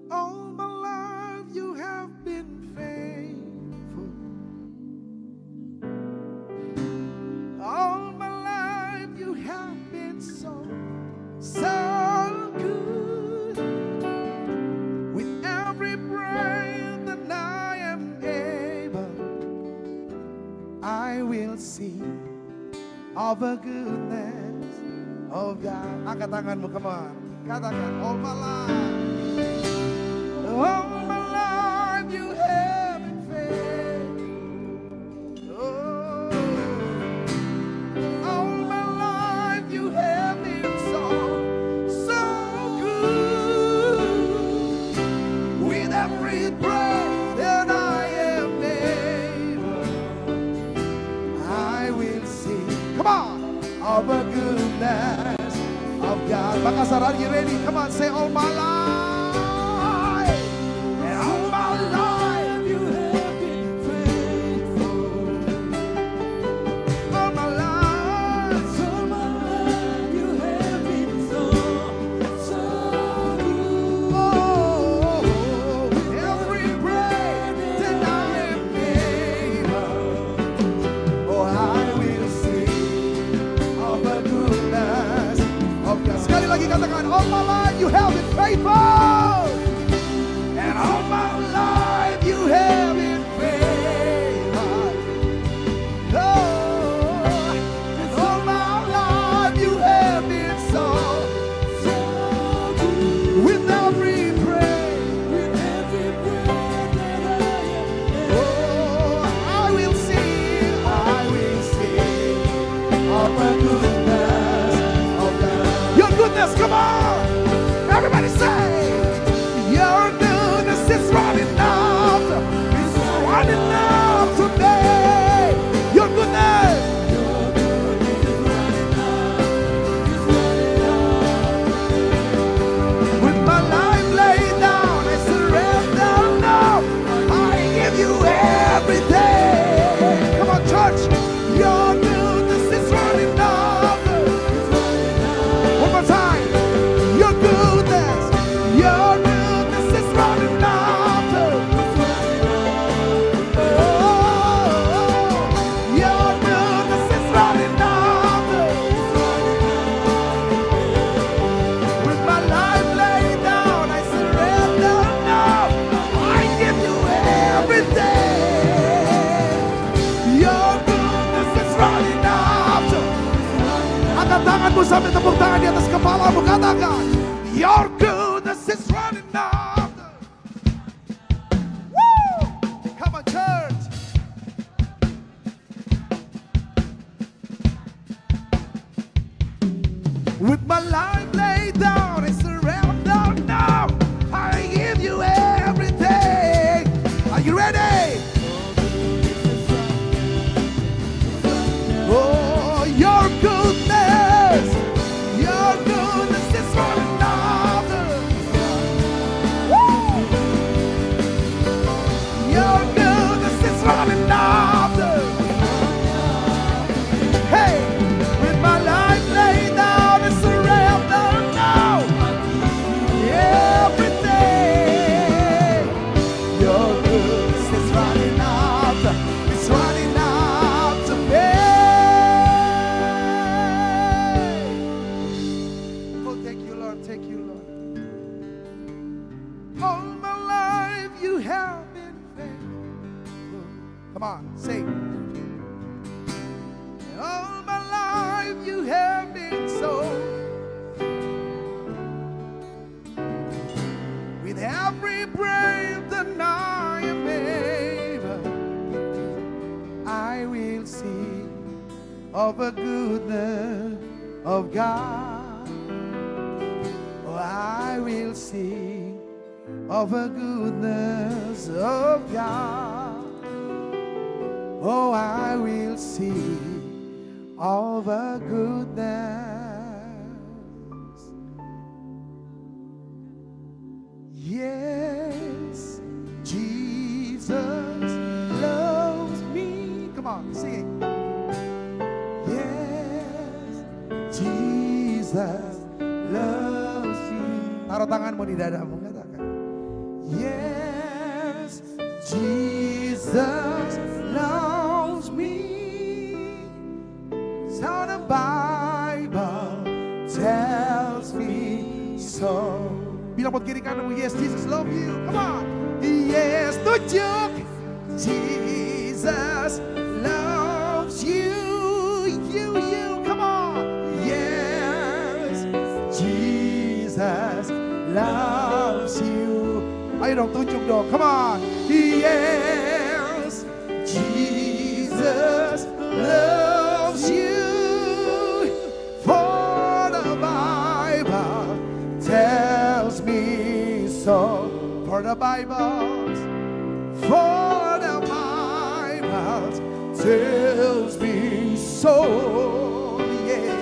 All my life you have been faithful. All my life you have been so good. With every breath that I am able, I will sing of the goodness of God. Angkat tanganmu, come on. Katakan, all my life. All my life you have been faithful. Oh, all my life you have been so good. With every breath that I am able, I will sing. Come on, of the goodness of God. Makassar, are you ready? Come on, say all my life. Katakan, all my life you have been faithful, and all my life you have been faithful. Oh, and all my life you have been so good. With every breath that I am. Oh, I will sing of the goodness of God. Your goodness, come on! Everybody say, your goodness is running out. It's running out today. Your goodness. Is running out. It's running out. With my life laid down, I surrender now. I give you everything. Come on, church. Your goodness is running out. One more time. Your goodness is running out. Oh, your goodness is running out. With my life laid down, I surrender now. I give you everything. Your goodness is running out. Angkat tanganmu sambil tepuk tangan di atas kepalamu, katakan, your goodness is running out. Woo! Come on, church. With my life laid down, I of the goodness of God. Oh, I will sing of the goodness of God. Oh, I will sing of the goodness. Yes, Jesus loves me. Come on, sing it. Yes, Jesus loves me. Taruh tanganmu di dadamu, katakan. Yes, Jesus loves me. So the Bible tells me so. Bilang buat kiri kananmu, yes, Jesus love you. Come on. Yes, tunjuk. Jesus loves you. You, come on. Yes, Jesus loves you. Ayo dong, tunjuk dong. Come on. Yes, Jesus loves you. For the Bible tells me so. For the Bible tells me so. Yeah.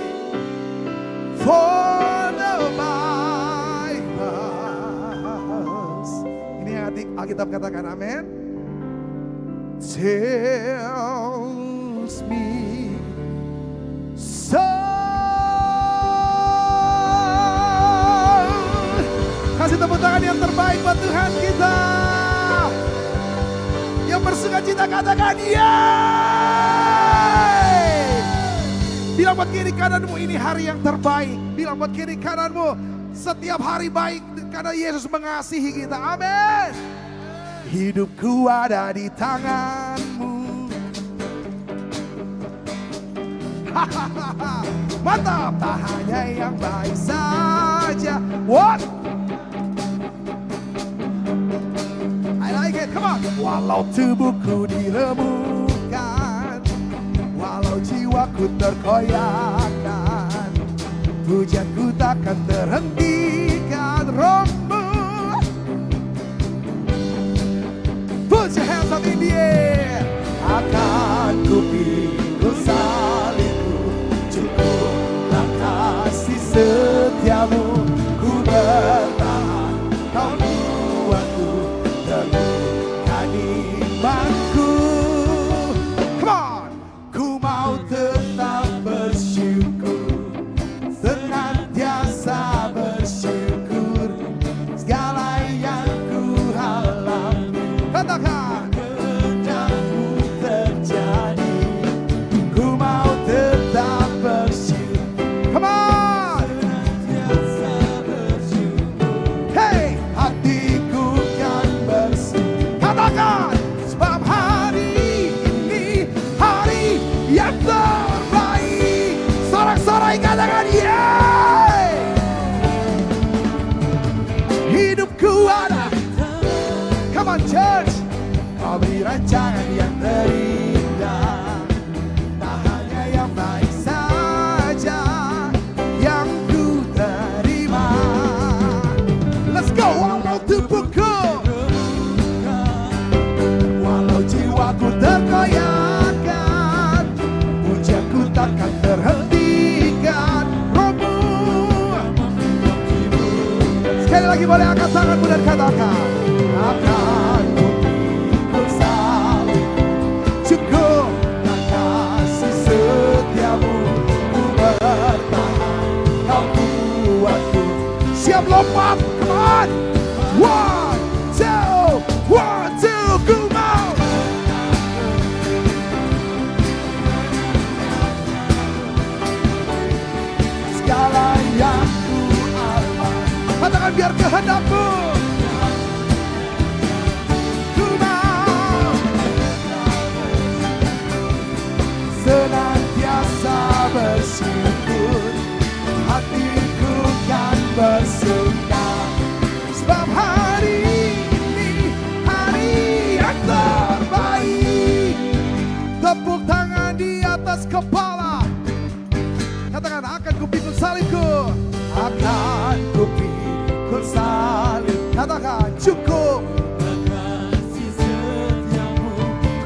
For the Bible. Ini Alkitab katakan, amin. Tells me so. Kasih tepuk tangan yang terbaik buat Tuhan kita. Yang bersuka cita katakan yeay. Bilang buat kiri kananmu, ini hari yang terbaik. Bilang buat kiri kananmu, setiap hari baik karena Yesus mengasihi kita. Amin. Hidupku ada di tanganmu. Mantap. Tak hanya yang baik saja. What? I like it, come on. Walau tubuhku diremukkan, walau jiwaku terkoyakkan, pujianku takkan terhentikan rohmu. Put your hands up in the air. Akan ku pikul salibku, cukuplah kasih setiamu. Ku bertahan, kau buatku teguhkan imanku. Come on. Ku mau tetap bersyukur, senantiasa bersyukur. Segala yang ku alami, katakan, kehendakmu terjadi. Ku mau tetap bersyukur. Come on. Senantiasa bersyukur. Hey, hatiku kan bersih. Katakan, sebab hari ini hari yang terbaik. Sorak-sorai katakan yeay. Hidupku ada. Come on church. Kau beri rancangan yang terindah. Tak hanya yang baik saja yang ku terima. Let's go. Walau tubuhku, walau jiwaku terkoyakkan, pujianku takkan terhentikan rohmu. Sekali lagi boleh angkat tanganmu dan katakan, akan ku pikul salibku, cukuplah kasih setiamu. Ku bertahan, kau buatku siap lompat. Come on. One, two, go mau. Segala yang ku alami, katakan biar kehendakmu. Ku mau senantiasa bersyukur, hatiku kan bersuka. Sebab hari ini hari yang terbaik. Tepuk tangan di atas kepala. ku pikul salibku, akan ku pikul salib. Katakan cukup. Kasih setiamu,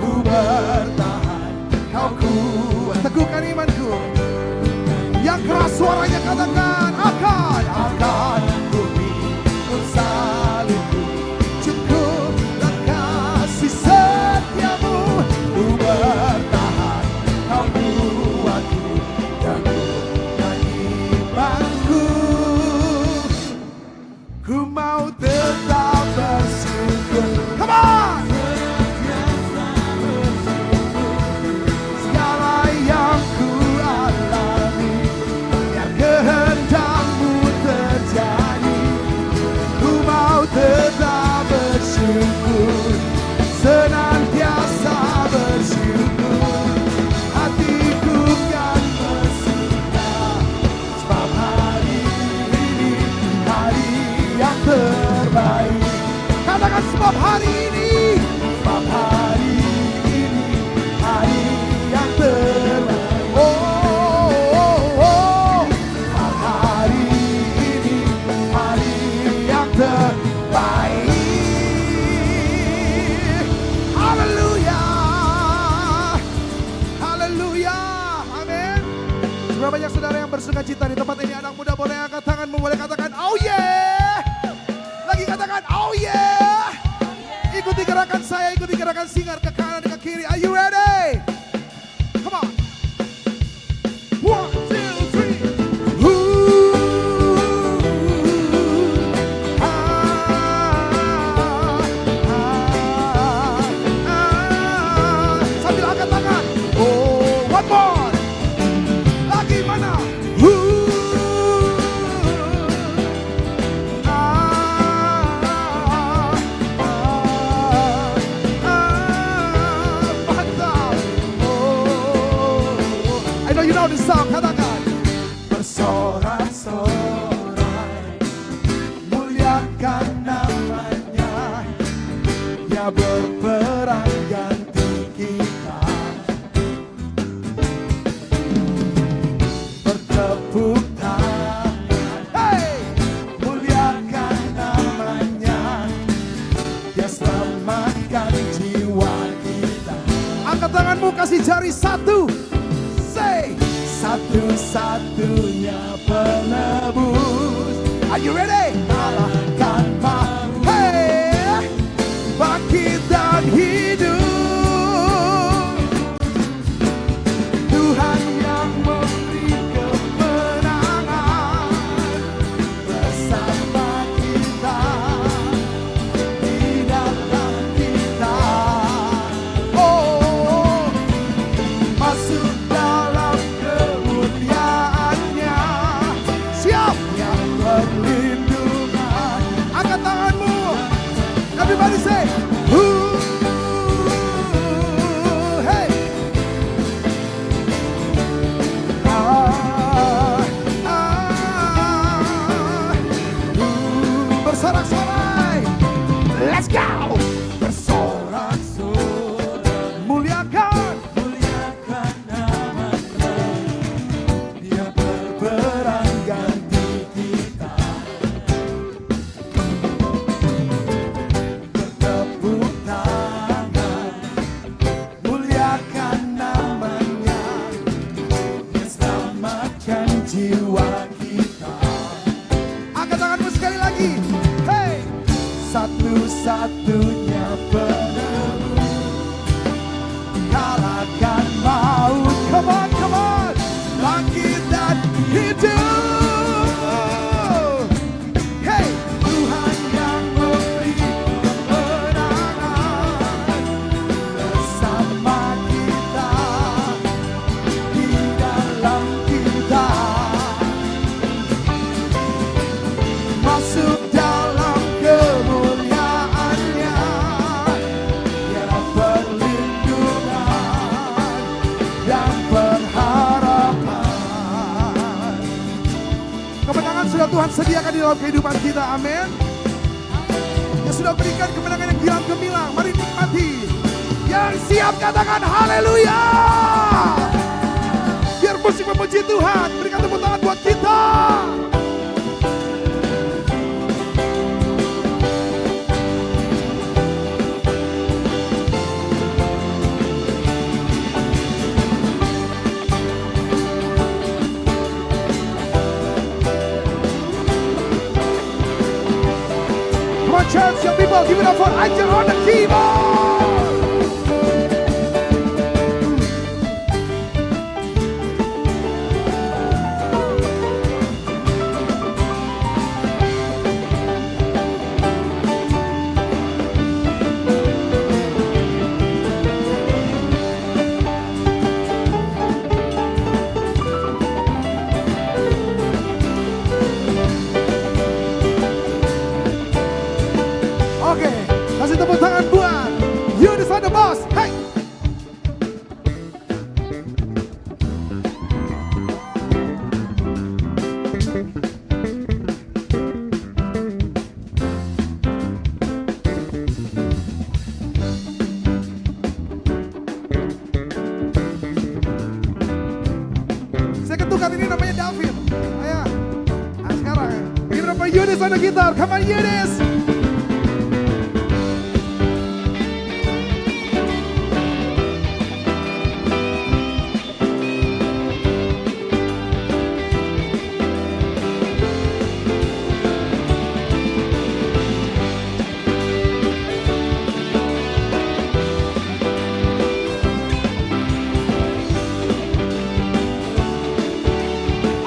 ku bertahan, kau kuat. Teguhkan imanku. Yang keras suaranya katakan akan ku pikul salibku, cukuplah kasih setiamu, ku bertahan, kau kuatku dan imanku. Ku mau tetap bersyukur. Come on! Segala yang ku alami, biar kehendakmu terjadi. Ku mau tetap bersyukur, senantiasa bersyukur. Hatiku kan bersuka, sebab hari ini hari yang terbaik. Katakan sebab hari ini, sebab hari ini hari yang terbaik. Oh, sebab hari ini hari yang terbaik. Haleluya, haleluya, amin. Berapa banyak saudara yang bersuka cita di tempat ini? Anak muda boleh angkat tanganmu, boleh katakan oh yeah. Lagi katakan oh yeah. Ikuti gerakan saya, ikuti gerakan singar ke kanan ke kiri. Are you ready? Come on. 1, 2, 3. Sambil angkat tangan. Oh, one more. Lagi mana? I know you know this song, katakan. Bersorak-sorai, muliakan namanya, Dia berperang ganti kita. Bertepuk tangan, hey, muliakan namanya, Dia selamatkan jiwa kita. Angkat tanganmu, kasih jari satu. Say, satu-satunya penebus. Are you ready? Kalahkan maut, hey, bangkit dan hidup. Tuhan yang memberi kemenangan bersama kita, di dalam kita. Oh, masuk dalam kemuliaannya, siap yang perlindungan. Angkat tanganmu, everybody say hey. Bersorak-sorai, let's go. Bersorak-sorai, muliakan namanya, Dia berperang ganti kita. Bertepuk tangan, muliakan namanya, Dia selamatkan jiwa kita. Angkat tanganmu sekali lagi. Hey, satu-satunya penebus, kalahkan maut. Come on, come on, bangkit dan hidup. Hey, Tuhan yang memberi kemenangan bersama kita, di dalam kita. Masuk dalam kemuliaannya, Dia perlindungan dan pengharapan. Kemenangan sudah Tuhan sediakan di dalam kehidupan kita, amin. Dia sudah berikan kemenangan yang gilang gemilang. Mari nikmati. Yang siap katakan haleluya. Biar musik memuji Tuhan. Berikan tepuk tangan buat kita. Come on, church, young people, give it up for Angel on the keyboard. Oke, kasih tepuk tangan buat You Decide the Boss. Hey. Saya ketukan ini namanya David. Ayo. Nah, sekarang give it up for Yudis on the guitar. Come on, Yudis.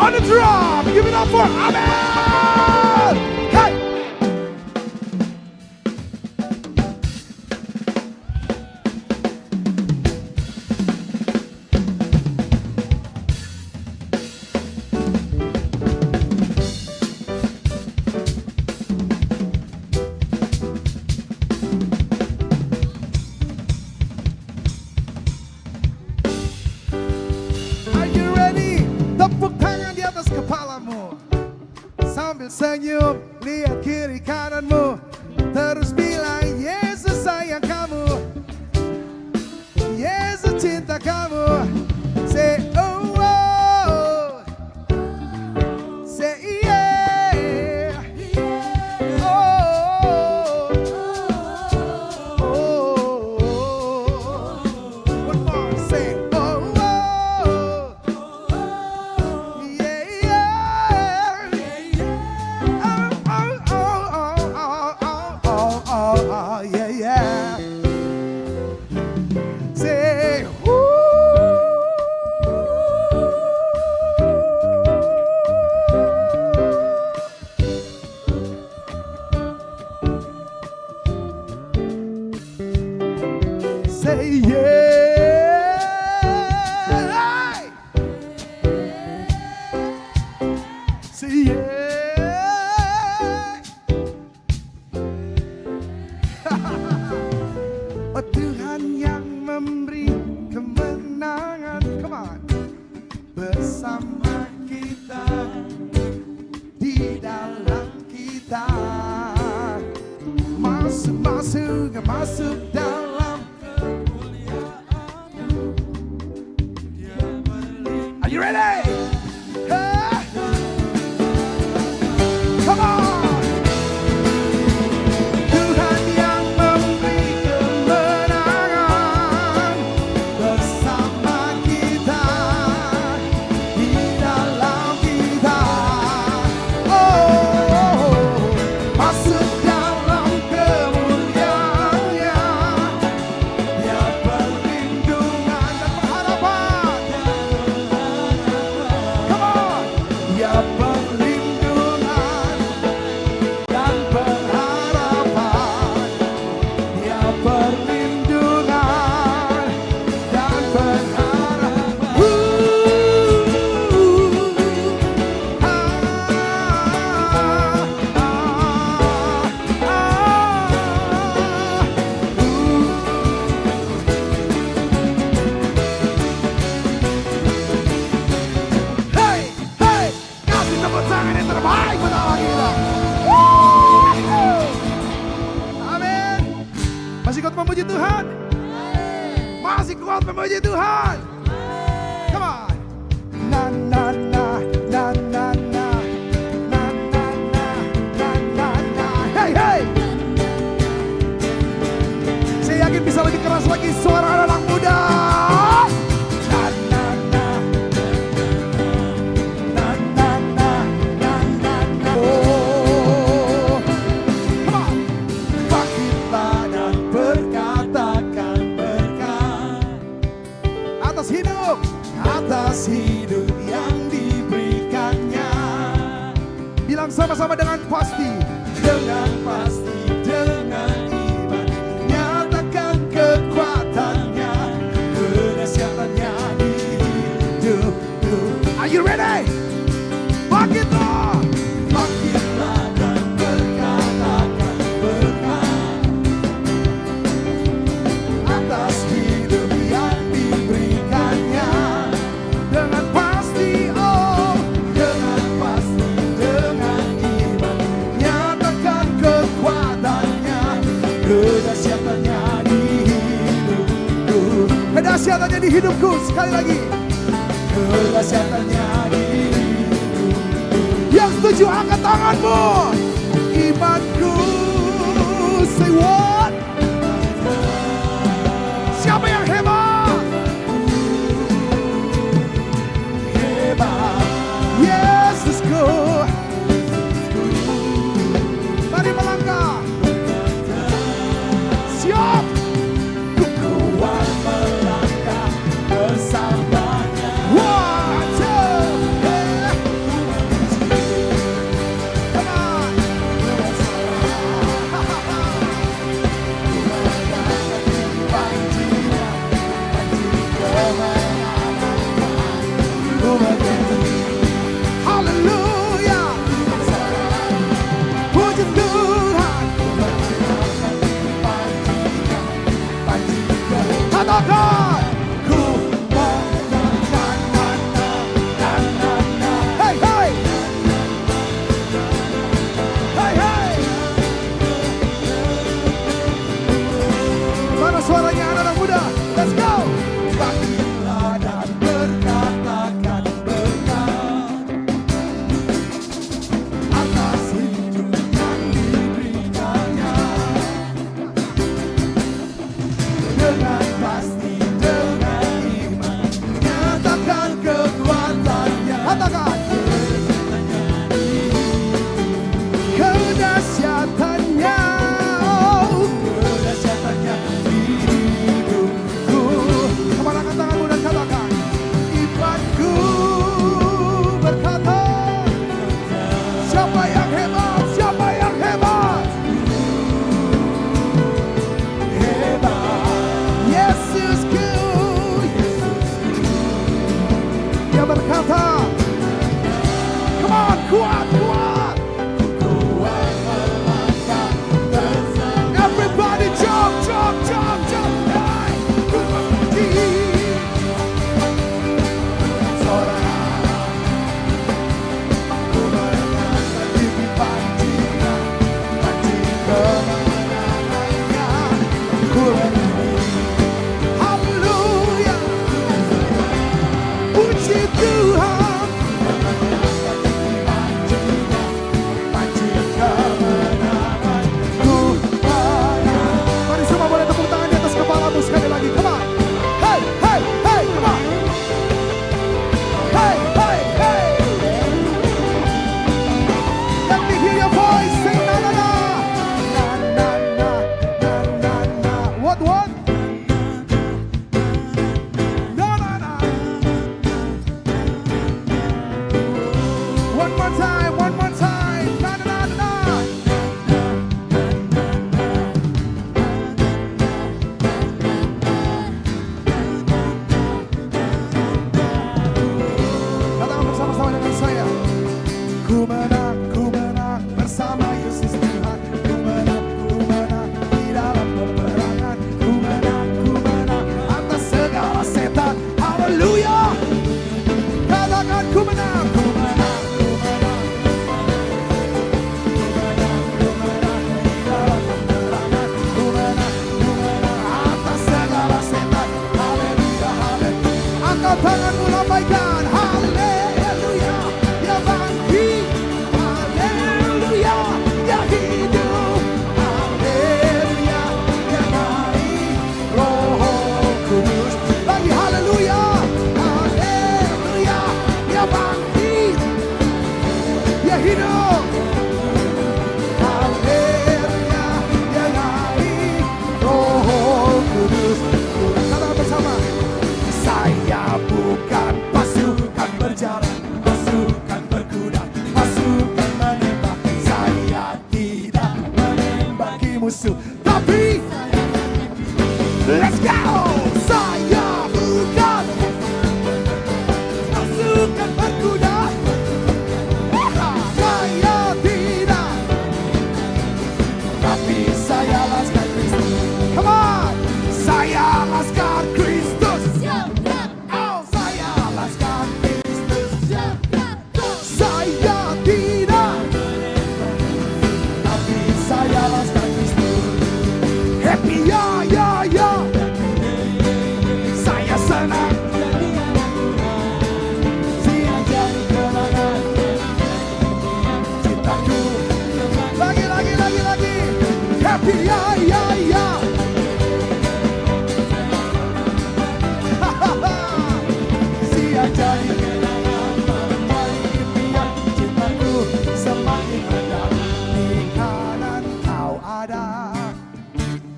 On the drum, give it up for Abel! Hey! Are you ready? Tepuk tangan di atas kepalamu. Sambil senyum, lihat kiri kananmu. Terus bilang, Yesus sayang kamu. Yesus cinta kamu. Say oh, oh. Say yeah. Oh, oh, oh. One more, say oh, oh. Yeah, yeah. Oh, oh, oh, oh, oh, oh, yeah, yeah. Say, ooh. Say yeah. Say yeah. Oh Tuhan yang memberi kemenangan, come on, bersama kita, di dalam kita, masuk dalam kemuliaan. Are you ready? Hey. Come on. Tuhan yang memberi kemenangan bersama kita, di dalam kita. Oh, masuk dalam kemuliaan-Nya. Dia perlindungan dan pengharapan. Come on. Dia perlindungan dan pengharapan. Dia perlindungan dan pengharapan. Hey, hey, kasih tepuk tangan yang terbaik buat Allah kita. Amin. Masih kuat memuji Tuhan? Masih kuat memuji Tuhan? Come on. na na na na na na na na na na na. Hey hey. Saya yakin bisa lebih keras lagi suara anak muda. Na na na na na na na na na. Oh, come on. Bangkitlah dan berkatakan berkat atas hidup yang diberikannya. Bilang sama-sama dengan pasti, dengan iman, nyatakan kekuatannya, kedahsyatannya di hidupku. Are you ready? Bangkitlah dan berkatakan berkat atas hidup yang diberikannya. Dengan pasti, oh, dengan pasti, dengan iman, nyatakan kekuatannya, kedahsyatannya di hidupku. Kedahsyatannya di hidupku, sekali lagi. Kedahsyatannya di hidupku. Yang setuju angkat tanganmu. Imanku, say what? Siapa yang hebat? Yesusku. Mari melangkah. Siap. Ku kuat melangkah bersamanya. One, two, hey. Come on. Haleluya. Puji Tuhan. Katakan. Ku menangkan. Hey, hey. Hey, hey. Mana suaranya anak-anak muda? Let's go. Bangkitlah dan berkatakan berkat atas hidup yang diberikannya. Dengan pasti, dengan iman, nyatakan kekuatannya. Katakan. Kedahsyatannya, oh, kedahsyatannya di hidupku. Kemana angkat tanganmu dan katakan, imanku berkata, siapa yang hebat, siapa yang hebat? Hebat, Yesusku. Dia berkata, come on, kuat, kuat. Everybody jump, jump, jump, jump. Hey, ku memuji. Sorak. Ku berkata di musuh. Tapi let's go. Saya bukan pasukan berkuda. Saya tidak. Tapi saya laskar Kristus. Come on. Saya laskar Kristus. Oh, saya laskar Kristus. Saya tidak. Tapi saya laskar Kristus. Happy ya ya ya. Saya senang. Siap jadi kenangan cintaku. Lagi. Happy ya ya ya. Siap jadi kenangan, menjadi impian cintaku semakin mendalam. Di kanan kau ada,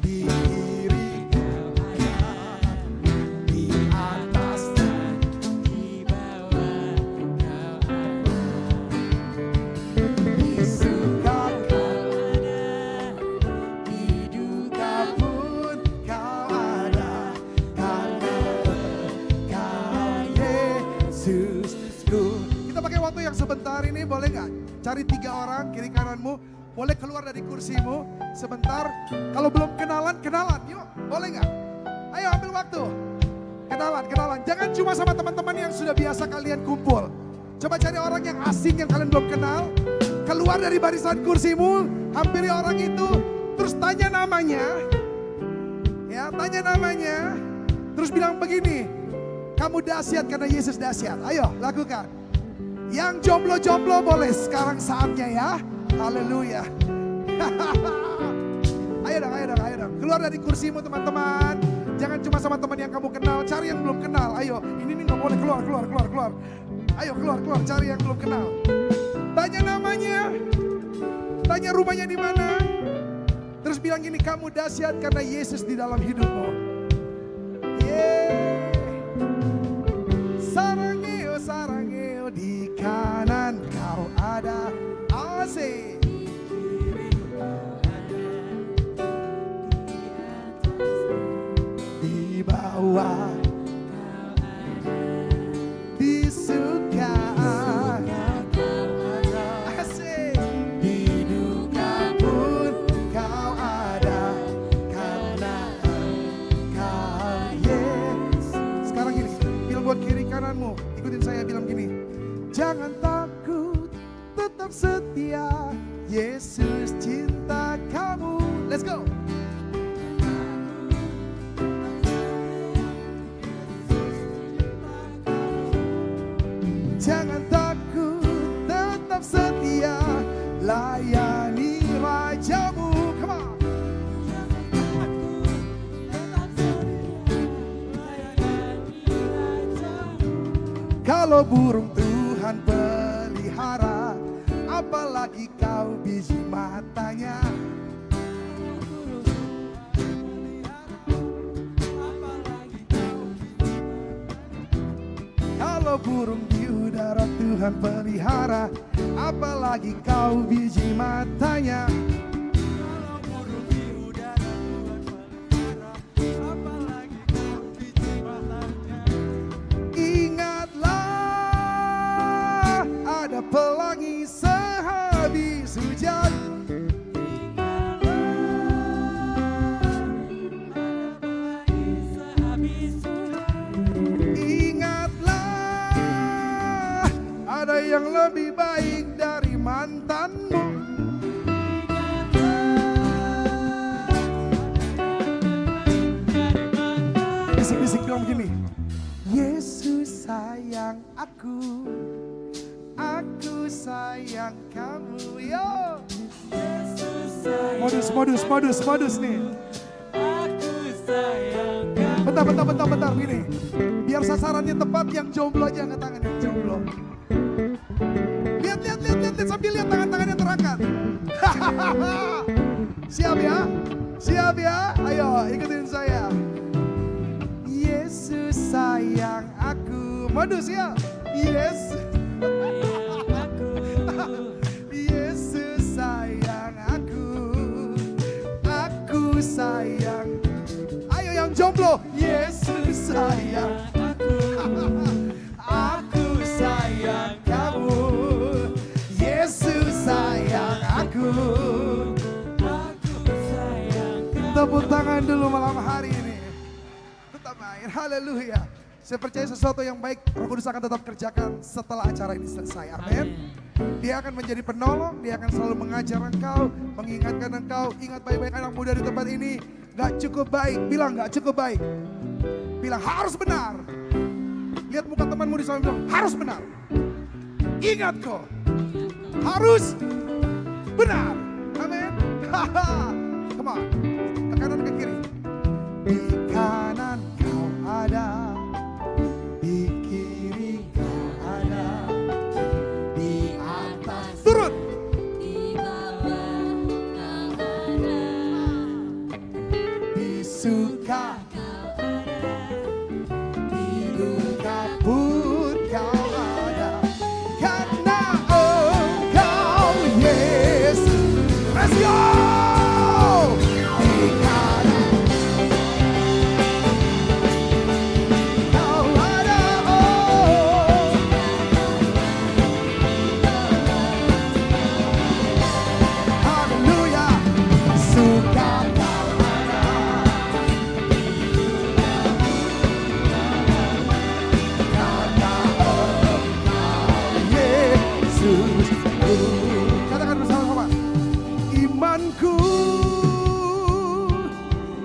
di kiri kau ada, di atas dan di bawah kau ada. Di suka kau ada, di duka pun kau ada, karena kau Yesusku. Kita pakai waktu yang sebentar ini, boleh nggak? Cari 3 orang kiri kananmu, boleh keluar dari kursimu sebentar. Kalau belum kenalan, yuk, boleh nggak? Ayo ambil waktu. Kenalan. Jangan cuma sama teman-teman yang sudah biasa kalian kumpul. Coba cari orang yang asing yang kalian belum kenal. Keluar dari barisan kursimu, hampiri orang itu, terus tanya namanya. Ya, tanya namanya. Terus bilang begini, kamu dahsyat karena Yesus dahsyat. Ayo, lakukan. Yang jomblo-jomblo boleh sekarang saatnya ya. Haleluya. Ayo dong. Keluar dari kursimu teman-teman. Jangan cuma sama teman yang kamu kenal, cari yang belum kenal. Ayo, ini nggak boleh keluar. Ayo keluar, cari yang belum kenal. Tanya namanya, tanya rumahnya di mana. Terus bilang gini, kamu dahsyat karena Yesus di dalam hidupmu. Yeay. Sarangeo, di kanan kau ada. Asik. Di bawah di suka. Asik. Di duka pun kau ada, karena kau Yesus. Sekarang gini, bilang buat kiri kananmu, ikutin saya, bilang gini, jangan takut, tetap setia, Yesus cinta kamu. Let's go. Jangan takut, tetap setia, layani rajamu. Come on. Kalau burung Tuhan pelihara, apalagi kau biji matanya. Kalau burung di udara Tuhan pelihara, apalagi kau biji matanya. Kalau burung di udara Tuhan pelihara, apalagi kau biji matanya. Ingatlah, ada pelangi sehabis hujan. Ada yang lebih baik dari mantanmu. Bisik-bisik bilang begini, Yesus sayang aku sayang kamu. Yo, modus nih. Bentar gini. Biar sasarannya tepat, yang jomblo aja angkat tangan, yang jomblo. Lihat sambil lihat tangan-tangannya terangkat. Siap ya? Ayo ikutin saya. Yesus sayang aku. Modus ya. Yesus sayang aku sayang. Ayo yang jomblo, Yesus sayang aku. Aku sayang kamu. Yesus sayang aku. Tepuk tangan dulu malam hari ini. Tetap main, haleluya. Saya percaya sesuatu yang baik Roh Kudus akan tetap kerjakan setelah acara ini selesai. Amin. Dia akan menjadi penolong, dia akan selalu mengajar engkau, mengingatkan engkau. Ingat baik-baik anak muda di tempat ini, gak cukup baik. Bilang gak cukup baik. Bilang harus benar. Lihat muka temanmu di sana, bilang harus benar. Ingat kok, harus benar. Amin. Come on, ke kanan ke kiri. Di kanan kau ada, di kiri kau ada, di atas turun, Di bawah kau ada, di suka kau ada, di duka pun kau ada, karena engkau Yesus. Let's go. Di kanan kau ada, oh. Haleluya. Suka kau ada, karena engkau Yesus. Katakan bersama-sama. Imanku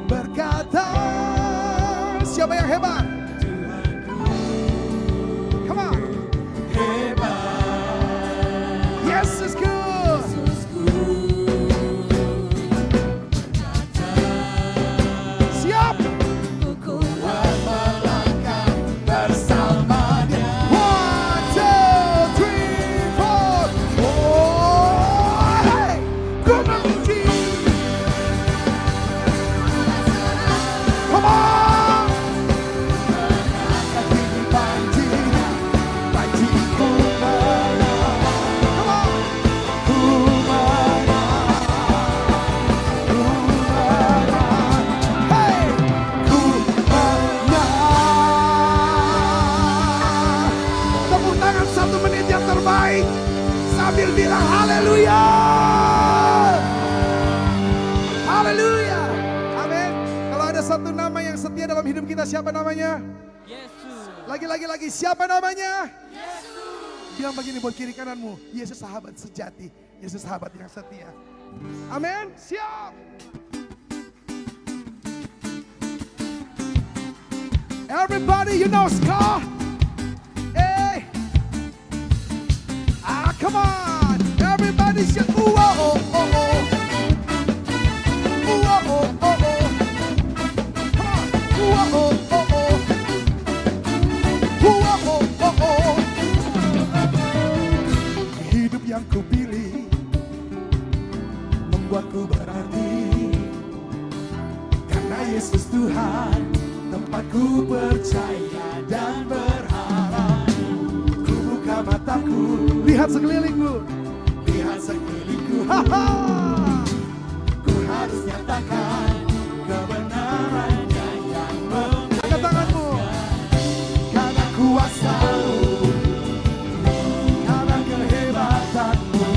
berkata, siapa yang hebat? Come on. Yesusku. Siap. Melangkah bersamanya. 1, 2, 3, 4. Oh, hey. Ku memuji. Come on. Banjiku menang. Come on. Ku menang. Ku menang. Hey. Ku menang. Tepuk tangan 1 menit yang terbaik sambil bilang haleluya. Haleluya. Amin. Kalau ada satu nama yang setia dalam hidup kita, siapa namanya? Lagi, siapa namanya? Yesus. Bilang begini buat kiri kananmu, Yesus sahabat sejati, Yesus sahabat yang setia. Amin. Siap. Everybody, you know ska. Hey. Come on. Everybody shout, ooh, oh, oh, oh, oh. Ooh, oh, oh, oh, oh. Come on. Ooh, oh, oh, oh, oh. Ooh, oh, oh, oh, oh. Hidup yang kupilih membuatku berarti, karena Yesus Tuhan tempatku percaya dan berharap. Ku buka mataku, lihat sekelilingku, ha-ha. Ku harus nyatakan kebenarannya yang angkat tanganmu. Karena kuasa-Mu, karena kehebatanmu,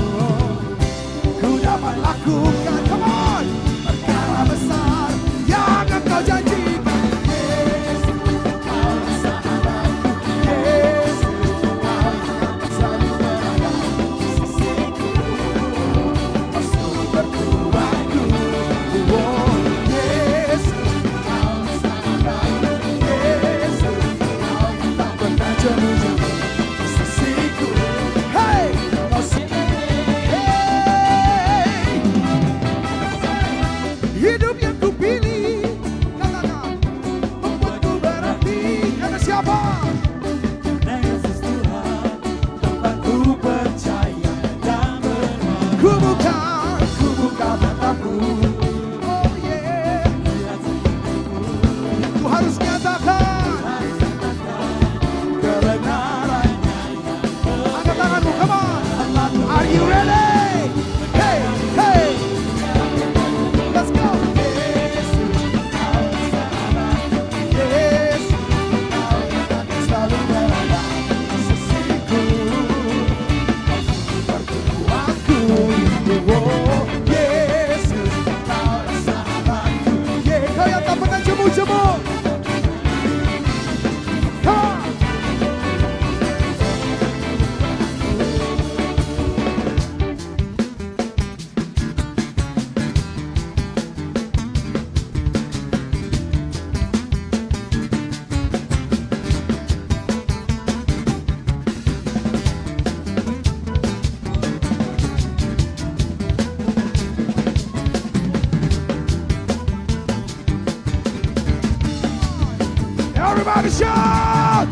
ku dapat lakukan, come on, perkara besar yang Engkau janjikan. Yesus, Kau sahabatku. Yesus, Kau yang selalu berada di sisiku. Everybody shout!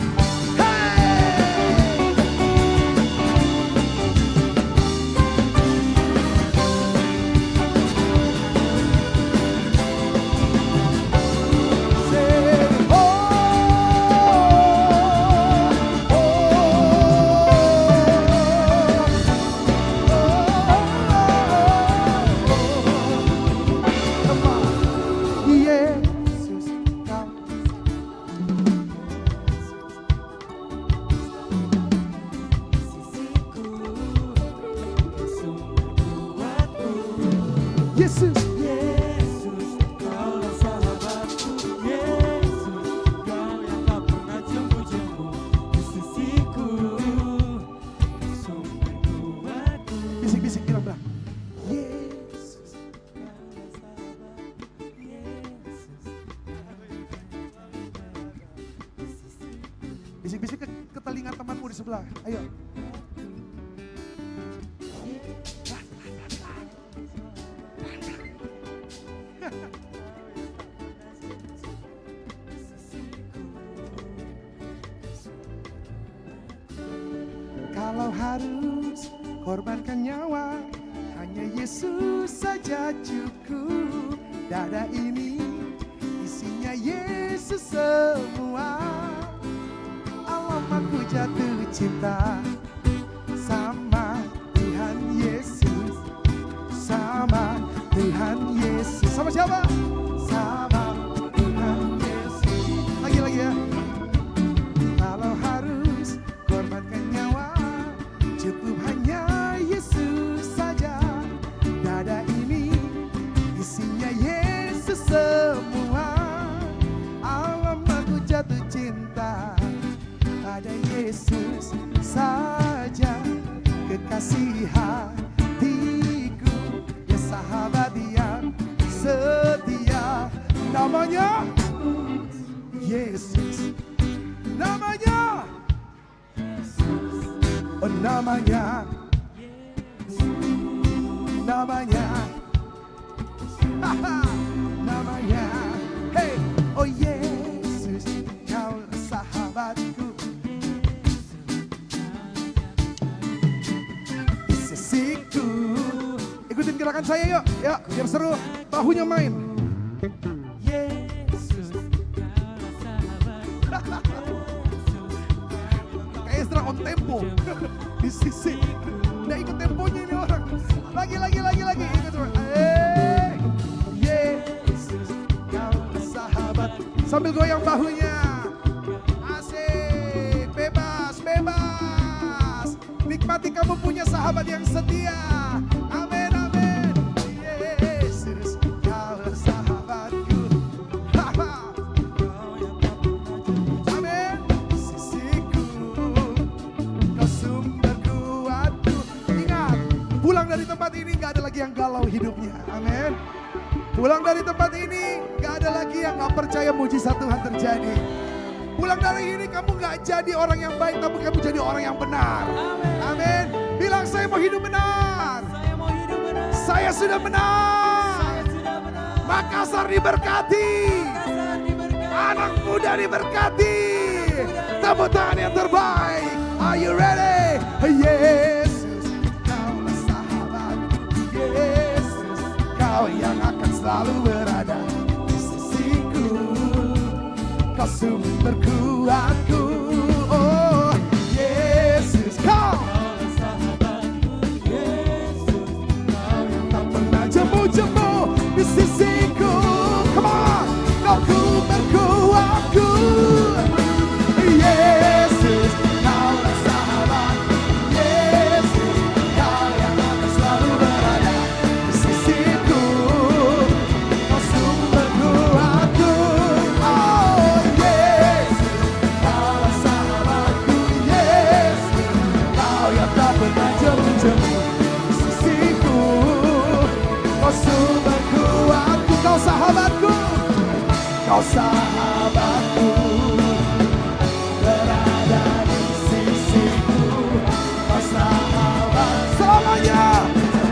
Yesus, Yesus, Kaulah sahabatku. Yesus, Kau yang tak pernah jemu-jemu di sisiku, sumber kuatku. bisik-bisik bilang bang. Yesus, Kaulah sahabatku. Yesus, bisik-bisik ke telinga temanmu di sebelah. Ayo. Kalau harus korbankan nyawa, hanya Yesus saja cukup. Dada ini isinya Yesus semua. Alam aku jatuh cinta sama Tuhan Yesus, sama Tuhan Yesus. Sama siapa? Sama Tuhan Yesus. Lagi ya. Kalau harus korbankan nyawa, cukup hanya Yesus saja. Dada ini isinya Yesus semua. Alam aku jatuh cinta pada Yesus saja. Kekasih hatiku, ya sahabat yang setia. Namanya Yesus. Namanya, oh namanya, namanya, namanya, hey, oh Yesus, Kaulah sahabatku. Di sisiku, ikutin gerakan saya yuk, ya biar seru, bahunya main. Kayak sedang on tempo. Di sisi. Nggak ikut temponya ini orang. Lagi. Ikut semua. Yesus, Kaulah sahabat. Sambil goyang bahunya. Asik. Bebas. Nikmati kamu punya sahabat yang setia. Amin. Yesus, Kaulah sahabatku. Pulang dari tempat ini gak ada lagi yang galau hidupnya. Amin. Pulang dari tempat ini gak ada lagi yang gak percaya mujizat Tuhan terjadi. Pulang dari ini kamu gak jadi orang yang baik, tapi kamu jadi orang yang benar. Amin. Bilang saya mau hidup benar. Saya sudah benar. Makassar diberkati. Anak muda diberkati. Tepuk tangan yang terbaik. Are you ready? Yesus, Kaulah sahabatku. Yesus, Kau yang akan selalu berada di sisiku. Kau sumber kuatku. Oh Yesus, Kau tak pernah jemu-jemu di sisiku. Come on, Kau sumber kuatku. Yesus, Kaulah sahabatku. Yesus, Kau yang akan selalu berada di sisiku. Kau sumber kuatku. Oh Yesus, Kaulah sahabatku. Yesus, Kau yang tak pernah jemu-jemu di sisiku. Kau sumber kuatku. Kau sahabatku. Kau sahabatku. Berada di sisiku. Kau sahabat selamanya,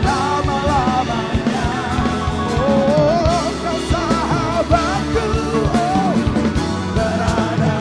selama-lamanya. Oh, Kau sahabatku. Oh, berada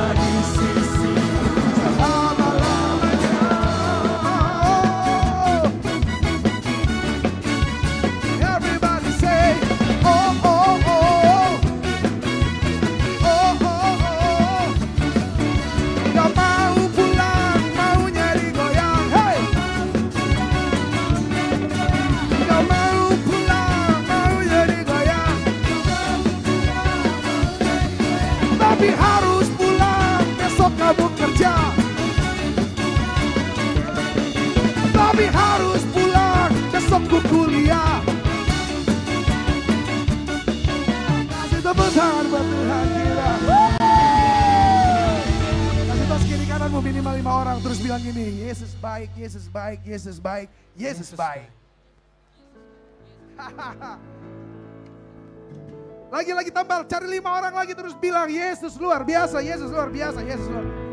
cari 5 orang terus bilang gini, Yesus baik, Yesus baik, Yesus baik, Yesus baik. Lagi-lagi tambah, cari 5 orang lagi terus bilang, Yesus luar biasa, Yesus luar biasa, Yesus luar biasa.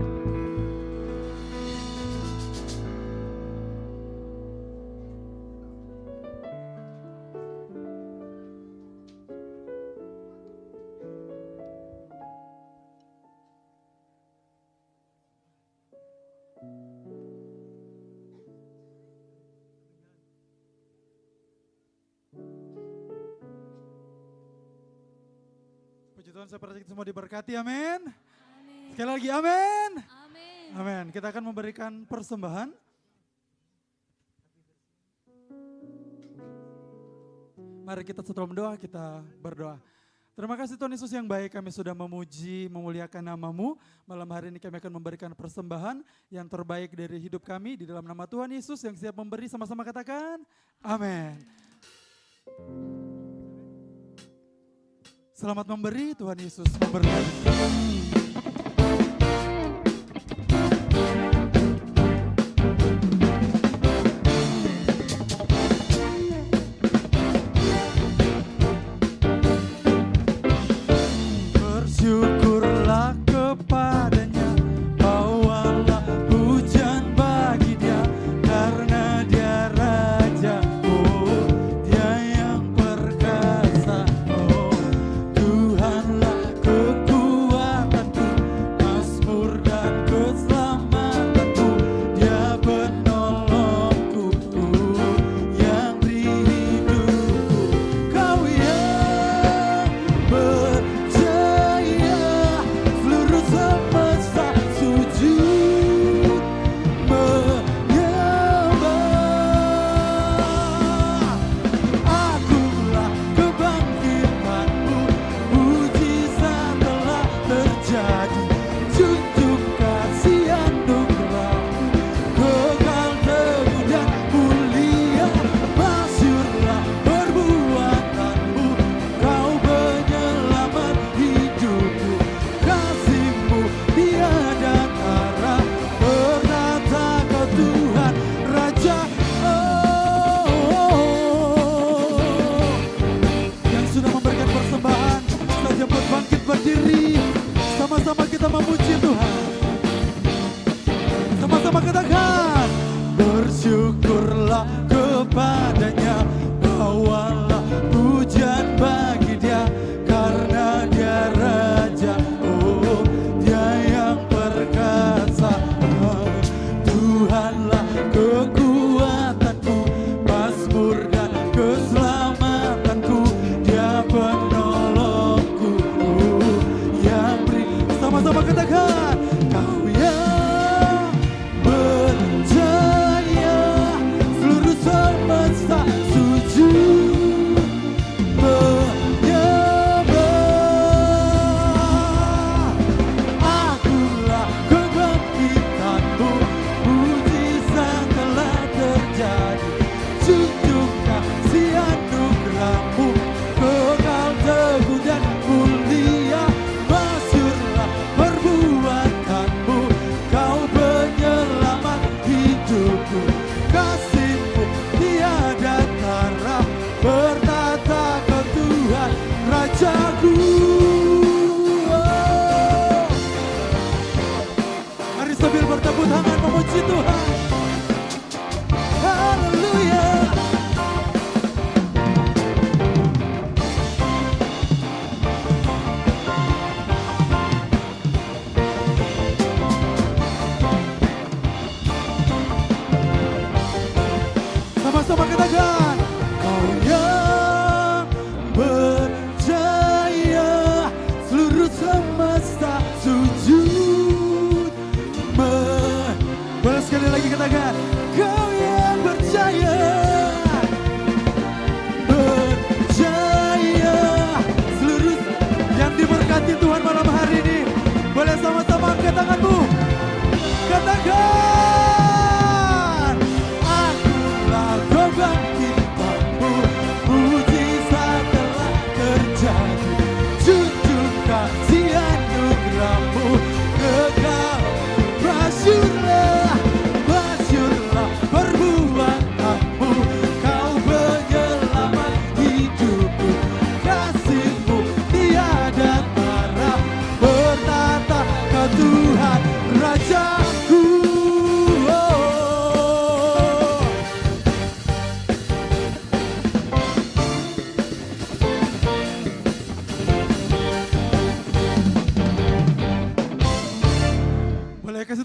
Puji Tuhan, saya percaya kita semua diberkati, amin. Amin. Sekali lagi, amin. Amin. Amin. Kita akan memberikan persembahan. Mari kita setelah mendoa, kita berdoa. Terima kasih Tuhan Yesus yang baik, kami sudah memuji, memuliakan nama-Mu. Malam hari ini kami akan memberikan persembahan yang terbaik dari hidup kami di dalam nama Tuhan Yesus yang siap memberi, sama-sama katakan, amin. Selamat memberi, Tuhan Yesus memberkati. Bersyukurlah kepadanya, bawalah hujan bagi dia, karena dia Raja, oh dia yang perkasa, oh Tuhanlah kekuatan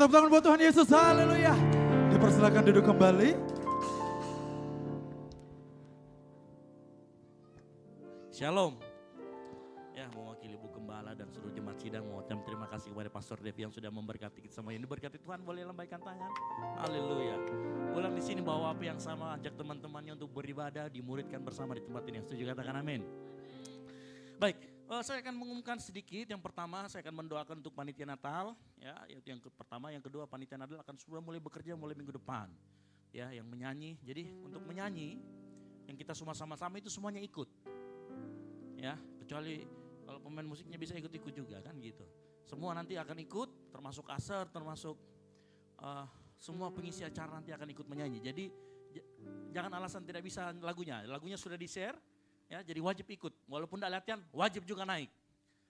tepuk tangan buat Tuhan Yesus, haleluya. Dipersilakan duduk kembali. Shalom. Ya, mewakili Bu Gembala dan seluruh jemaat sidang mau ucap terima kasih kepada Pastor Dev yang sudah memberkati kita semua. Yang diberkati Tuhan boleh lambaikan tangan. Haleluya. Ulang di sini bawa apa yang sama, ajak teman-temannya untuk beribadah, dimuridkan bersama di tempat ini. Yang setuju katakan amin. Baik, saya akan mengumumkan sedikit. Yang pertama saya akan mendoakan untuk panitia Natal. Ya, itu yang pertama. Yang kedua panitia Natal akan sudah mulai bekerja mulai minggu depan. Ya, yang menyanyi. Jadi untuk menyanyi yang kita semua sama-sama itu semuanya ikut. Ya, kecuali kalau pemain musiknya bisa ikut-ikut juga kan gitu. Semua nanti akan ikut, termasuk aser, termasuk semua pengisi acara nanti akan ikut menyanyi. Jadi jangan alasan tidak bisa lagunya. Lagunya sudah di-share, ya, jadi wajib ikut. Walaupun tidak latihan, wajib juga naik.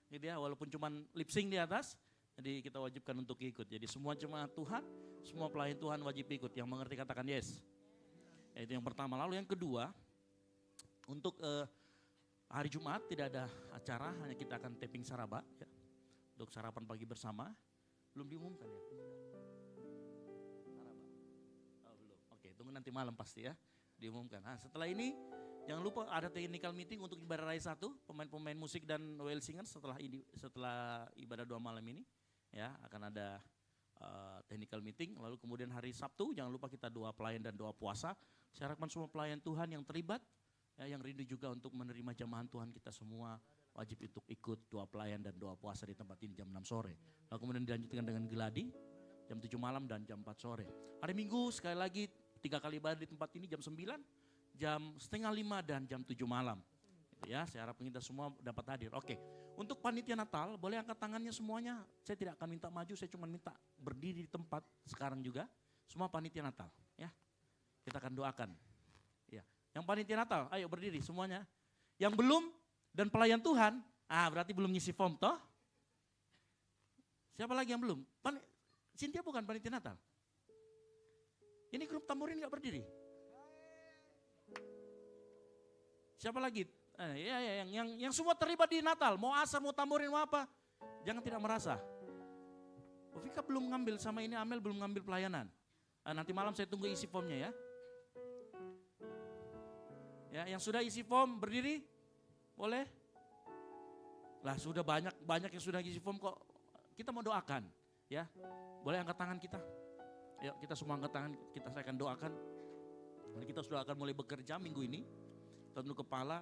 Gitu ya, walaupun cuma lip sync di atas, jadi kita wajibkan untuk ikut. Jadi semua jemaat Tuhan, semua pelayan Tuhan wajib ikut. Yang mengerti katakan yes. Ya, itu yang pertama. Lalu yang kedua, untuk hari Jumat tidak ada acara, hanya kita akan taping saraba ya, untuk sarapan pagi bersama. Belum diumumkan ya? Saraba? Oh, belum. Oke, tunggu nanti malam pasti ya diumumkan. Nah, setelah ini jangan lupa ada technical meeting untuk ibadah raya 1, pemain-pemain musik dan well singer setelah ibadah 2 malam ini ya akan ada technical meeting. Lalu kemudian hari Sabtu jangan lupa kita doa pelayan dan doa puasa. Saya harapkan semua pelayan Tuhan yang terlibat ya, yang rindu juga untuk menerima jamahan Tuhan, kita semua wajib untuk ikut doa pelayan dan doa puasa di tempat ini jam 6 sore. Lalu kemudian dilanjutkan dengan geladi jam 7 malam dan jam 4 sore. Hari Minggu sekali lagi 3 kali ibadah di tempat ini jam 9, jam 4:30 dan jam 7 malam. Ya, saya harap kita semua dapat hadir. Oke, untuk panitia Natal boleh angkat tangannya semuanya. Saya tidak akan minta maju, saya cuma minta berdiri di tempat sekarang juga. Semua panitia Natal ya. Kita akan doakan. Yang panitia Natal, ayo berdiri semuanya. Yang belum dan pelayan Tuhan, berarti belum ngisi form toh? Siapa lagi yang belum? Cynthia bukan panitia Natal? Ini grup Tamurin gak berdiri? Siapa lagi? Yang semua terlibat di Natal, mau asar, mau Tamurin, mau apa? Jangan tidak merasa. Vika belum ngambil sama ini, Amel belum ngambil pelayanan. Nanti malam saya tunggu isi formnya ya. Ya, yang sudah isi form berdiri, boleh? Lah sudah banyak yang sudah isi form kok. Kita mau doakan, ya. Boleh angkat tangan kita? Yuk kita semua angkat tangan, saya akan doakan. Dan kita sudah akan mulai bekerja minggu ini. Kita tunduk kepala.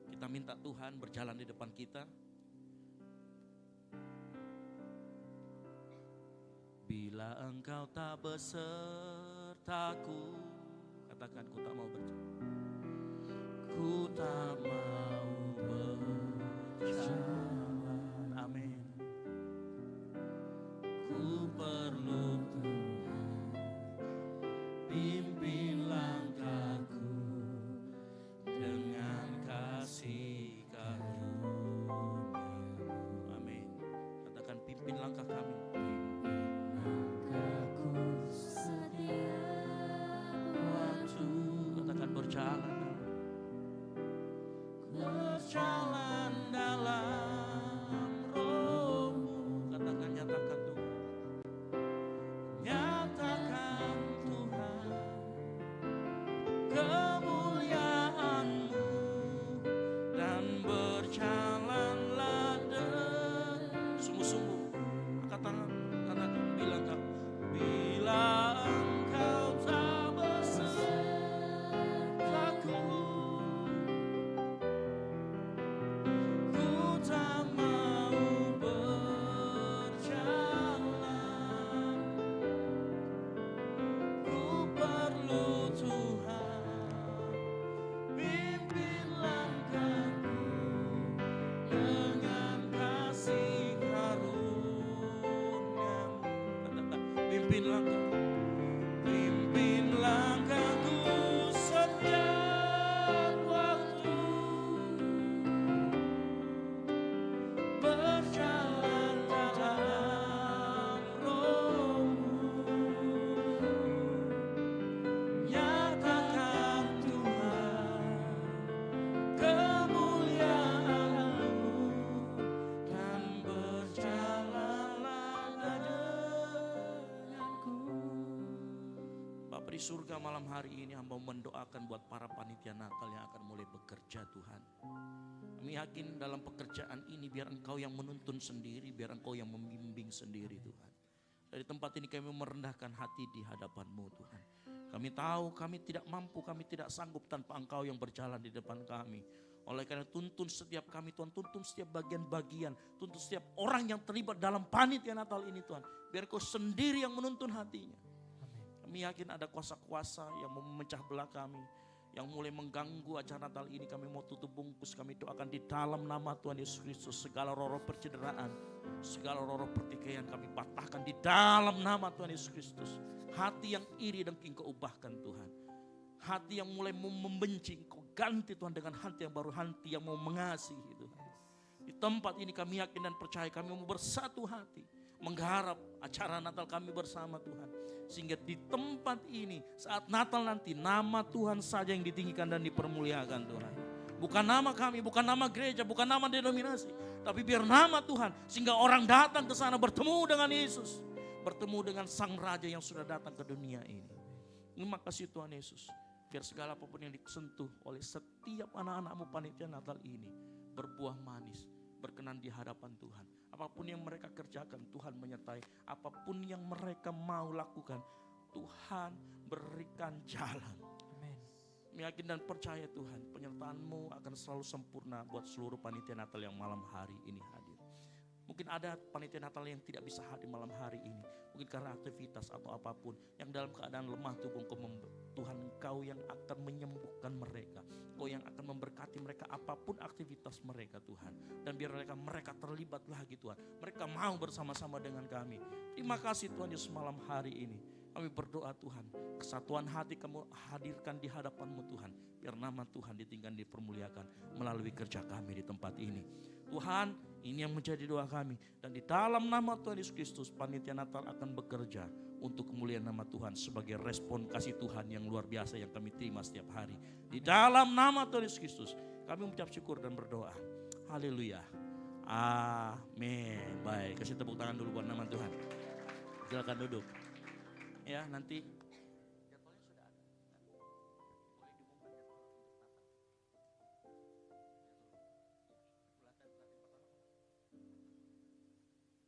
Kita minta Tuhan berjalan di depan kita. Bila engkau tak besertaku, katakan ku tak mau berjalan. Ku tak mau berjalan. Amin. Ku perlu Tuhan, pimpin langkahku dengan kasih karunia-Mu. Amin. Katakan pimpin langkah kami. Berjalan dalam Roh-Mu. Katakan nyatakan Tuhan. Nyatakan Tuhan kemuliaan-Mu dan berjalanlah sungguh-sungguh. Angkat tangan, katakan bilang kau. Bila engkau tak besertaku, pimpin langkahku setiap waktu, berjalan dalam Roh-Mu. Nyatakan Tuhan kemuliaan-Mu di surga malam hari ini hamba mendoakan buat para panitia Natal yang akan mulai bekerja Tuhan. Kami yakin dalam pekerjaan ini biar Engkau yang menuntun sendiri, biar Engkau yang membimbing sendiri Tuhan. Dari tempat ini kami merendahkan hati di hadapan-Mu Tuhan. Kami tahu kami tidak mampu, kami tidak sanggup tanpa Engkau yang berjalan di depan kami. Oleh karena tuntun setiap kami Tuhan, tuntun setiap bagian-bagian, tuntun setiap orang yang terlibat dalam panitia Natal ini Tuhan. Biar Kau sendiri yang menuntun hatinya. Kami yakin ada kuasa-kuasa yang mau memecah belah kami, yang mulai mengganggu acara Natal ini. Kami mau tutup bungkus, kami doakan di dalam nama Tuhan Yesus Kristus. Segala roh-roh percederaan, segala roh-roh pertikaian kami patahkan di dalam nama Tuhan Yesus Kristus. Hati yang iri dan Engkau ubahkan Tuhan. Hati yang mulai membenci, Engkau ganti Tuhan dengan hati yang baru, hati yang mau mengasihi Tuhan. Di tempat ini kami yakin dan percaya kami mau bersatu hati, mengharap acara Natal kami bersama Tuhan. Sehingga di tempat ini saat Natal nanti nama Tuhan saja yang ditinggikan dan dipermuliakan Tuhan. Bukan nama kami, bukan nama gereja, bukan nama denominasi. Tapi biar nama Tuhan sehingga orang datang ke sana bertemu dengan Yesus. Bertemu dengan Sang Raja yang sudah datang ke dunia ini. Terima kasih Tuhan Yesus. Biar segala apapun yang disentuh oleh setiap anak-anakmu panitia Natal ini berbuah manis, berkenan di hadapan Tuhan. Apapun yang mereka kerjakan, Tuhan menyertai. Apapun yang mereka mau lakukan, Tuhan berikan jalan. Amin. Yakin dan percaya Tuhan, penyertaan-Mu akan selalu sempurna buat seluruh panitia Natal yang malam hari ini hadir. Mungkin ada panitia Natal yang tidak bisa hadir malam hari ini. Mungkin karena aktivitas atau apapun. Yang dalam keadaan lemah tubuh, Tuhan Engkau yang akan menyembuhkan mereka. Engkau yang akan memberkati mereka apapun aktivitas mereka Tuhan. Dan biar mereka terlibat lagi Tuhan. Mereka mau bersama-sama dengan kami. Terima kasih Tuhan Yesus malam hari ini. Kami berdoa Tuhan, kesatuan hati kamu hadirkan di hadapan-Mu Tuhan. Biar nama Tuhan ditinggikan, dipermuliakan melalui kerja kami di tempat ini. Tuhan, ini yang menjadi doa kami. Dan di dalam nama Tuhan Yesus Kristus, panitia Natal akan bekerja untuk kemuliaan nama Tuhan sebagai respon kasih Tuhan yang luar biasa yang kami terima setiap hari. Di dalam nama Tuhan Yesus Kristus, kami mengucap syukur dan berdoa. Haleluya. Amin. Baik, kasih tepuk tangan dulu buat nama Tuhan. Silakan duduk. Ya, nanti jadwalnya sudah ada. Boleh diumumkan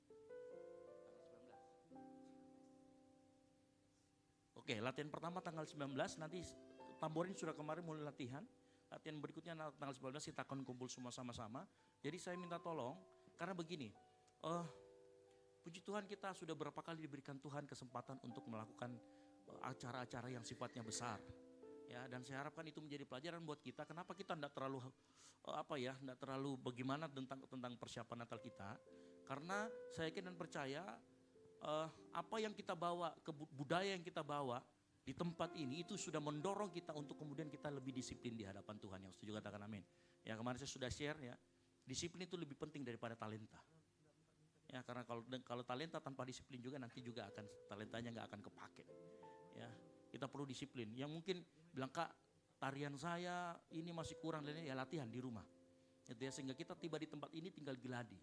jadwal. Oke, latihan pertama tanggal 19, nanti Tamborin sudah kemarin mulai latihan. Latihan berikutnya tanggal 19 kita akan kumpul semua sama-sama. Jadi saya minta tolong, karena begini, puji Tuhan kita sudah berapa kali diberikan Tuhan kesempatan untuk melakukan acara-acara yang sifatnya besar. Ya, dan saya harapkan itu menjadi pelajaran buat kita. Kenapa kita tidak terlalu tidak terlalu bagaimana tentang persiapan Natal kita? Karena saya yakin dan percaya apa yang kita bawa, budaya yang kita bawa di tempat ini itu sudah mendorong kita untuk kemudian kita lebih disiplin di hadapan Tuhan. Yang setuju katakan amin. Ya, kemarin saya sudah share ya, disiplin itu lebih penting daripada talenta. Ya, karena kalau talenta tanpa disiplin juga nanti juga akan talentanya nggak akan kepake. Ya, kita perlu disiplin. Yang mungkin bilang, Kak, tarian saya ini masih kurang, ya latihan di rumah. Gitu ya, sehingga kita tiba di tempat ini tinggal geladi.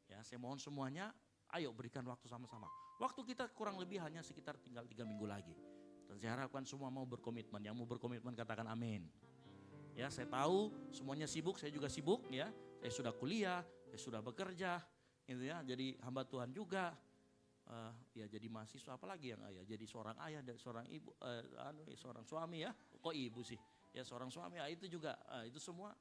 Ya, saya mohon semuanya, ayo berikan waktu sama-sama. Waktu kita kurang lebih hanya sekitar tinggal 3 minggu lagi. Dan saya harapkan semua mau berkomitmen. Yang mau berkomitmen katakan amin. Ya, saya tahu semuanya sibuk, saya juga sibuk ya. Saya sudah kuliah, saya sudah bekerja. Gitu ya, jadi hamba Tuhan juga, ya jadi mahasiswa, apalagi yang ayah, jadi seorang ayah dan seorang ibu, seorang suami ya, kok ibu sih, ya seorang suami, ya itu juga, itu semua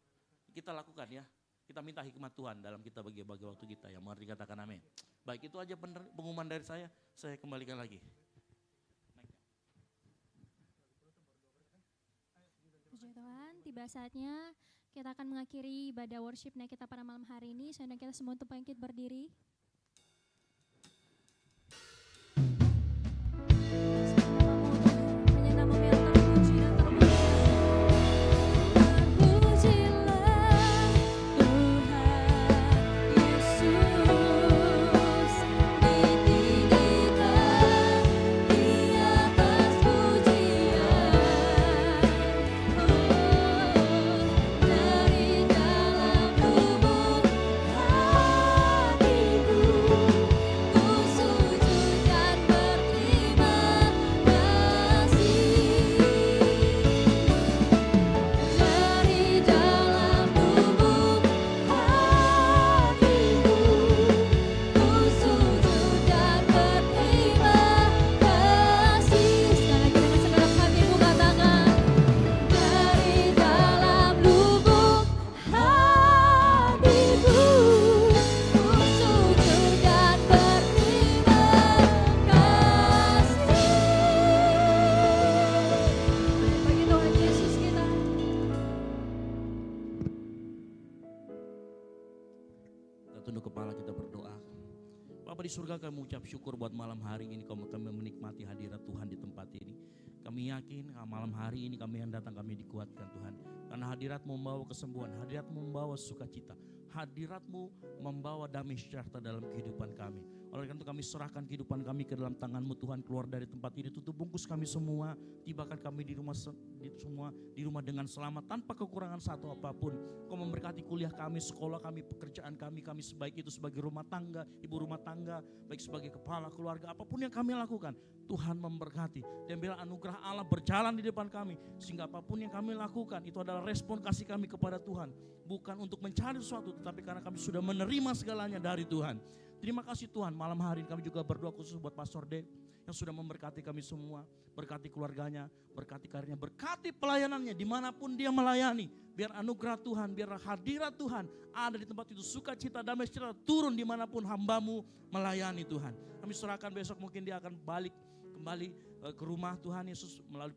kita lakukan ya, kita minta hikmat Tuhan dalam kita bagi-bagi waktu kita, yang mengerti katakan amin. Baik, itu aja pengumuman dari saya kembalikan lagi. Puji Tuhan, tiba saatnya kita akan mengakhiri ibadah worship kita pada malam hari ini. Saya undang kita semua untuk bangkit berdiri. Dari dalam lubuk hatiku di surga kami mengucap syukur buat malam hari ini kami menikmati hadirat Tuhan di tempat ini. Kami yakin malam hari ini kami yang datang kami dikuatkan Tuhan. Karena hadirat-Mu membawa kesembuhan, hadirat-Mu membawa sukacita, hadirat-Mu membawa damai sejahtera dalam kehidupan kami. Oleh karena itu kami serahkan kehidupan kami ke dalam tangan-Mu Tuhan. Keluar dari tempat ini, tutup bungkus kami semua. Tibakan kami di rumah semua, di rumah dengan selamat tanpa kekurangan satu apapun. Kau memberkati kuliah kami, sekolah kami, pekerjaan kami sebaik itu sebagai rumah tangga, ibu rumah tangga, baik sebagai kepala keluarga, apapun yang kami lakukan, Tuhan memberkati. Dan biar anugerah Allah berjalan di depan kami, sehingga apapun yang kami lakukan itu adalah respon kasih kami kepada Tuhan. Bukan untuk mencari sesuatu, tetapi karena kami sudah menerima segalanya dari Tuhan. Terima kasih Tuhan, malam hari ini kami juga berdoa khusus buat Pastor Dave yang sudah memberkati kami semua. Berkati keluarganya, berkati karirnya, berkati pelayanannya dimanapun dia melayani. Biar anugerah Tuhan, biar hadirat Tuhan ada di tempat itu. Sukacita, damai sejahtera turun dimanapun hamba-Mu melayani Tuhan. Kami serahkan besok mungkin dia akan kembali ke rumah Tuhan Yesus melalui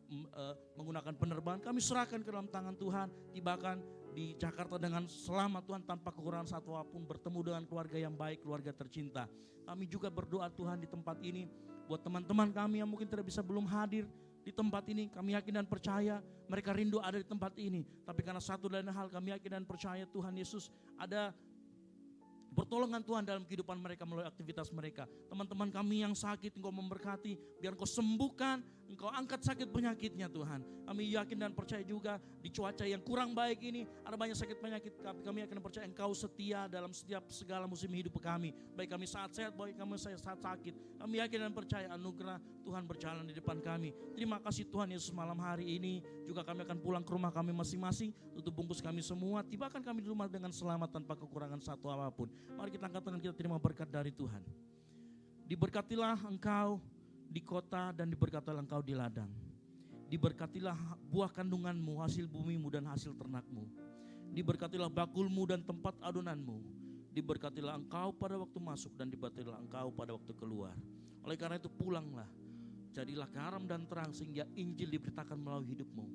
menggunakan penerbangan. Kami serahkan ke dalam tangan Tuhan. Tibakan di Jakarta dengan selamat Tuhan, tanpa kekurangan satu apapun, bertemu dengan keluarga yang baik, keluarga tercinta. Kami juga berdoa Tuhan di tempat ini buat teman-teman kami yang mungkin belum hadir di tempat ini. Kami yakin dan percaya mereka rindu ada di tempat ini. Tapi karena satu dan lain hal kami yakin dan percaya Tuhan Yesus ada pertolongan Tuhan dalam kehidupan mereka melalui aktivitas mereka. Teman-teman kami yang sakit Engkau memberkati, biar Engkau sembuhkan, Engkau angkat sakit penyakitnya Tuhan. Kami yakin dan percaya juga di cuaca yang kurang baik ini ada banyak sakit penyakit, tapi kami yakin dan percaya Engkau setia dalam setiap segala musim hidup kami. Baik kami saat sehat, baik kami saat sakit. Kami yakin dan percaya anugerah Tuhan berjalan di depan kami. Terima kasih Tuhan Yesus, malam hari ini juga kami akan pulang ke rumah kami masing-masing. Tutup bungkus kami semua, tibakan kami di rumah dengan selamat tanpa kekurangan satu apapun. Mari kita angkat tangan, kita terima berkat dari Tuhan. Diberkatilah engkau di kota dan diberkatilah engkau di ladang. Diberkatilah buah kandunganmu, hasil bumimu dan hasil ternakmu. Diberkatilah bakulmu dan tempat adonanmu. Diberkatilah engkau pada waktu masuk dan diberkatilah engkau pada waktu keluar. Oleh karena itu pulanglah, jadilah garam dan terang sehingga Injil diberitakan melalui hidupmu.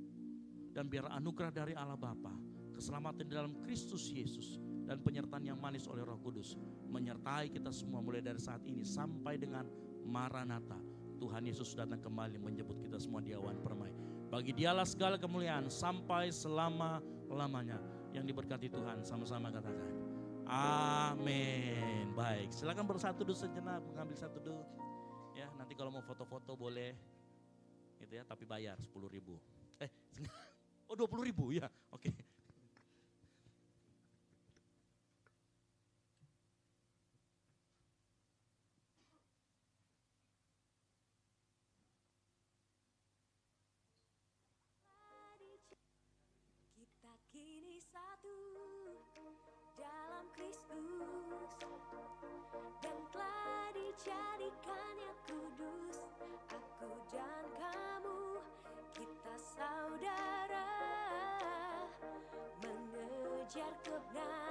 Dan biar anugerah dari Allah Bapa, keselamatan di dalam Kristus Yesus, dan penyertaan yang manis oleh Roh Kudus menyertai kita semua mulai dari saat ini sampai dengan Maranatha. Tuhan Yesus datang kembali menjemput kita semua di awan permai. Bagi Dialah segala kemuliaan sampai selama-lamanya. Yang diberkati Tuhan, sama-sama katakan amin. Baik, silakan bersatu dulu sejenak, mengambil satu dulu. Ya, nanti kalau mau foto-foto boleh gitu ya, tapi bayar 10.000. Oh 20.000 ya, oke. Kita kini satu dalam Kristus dan telah dijadikannya kudus. Aku dan kamu, kita saudara, mengejar kebenaran.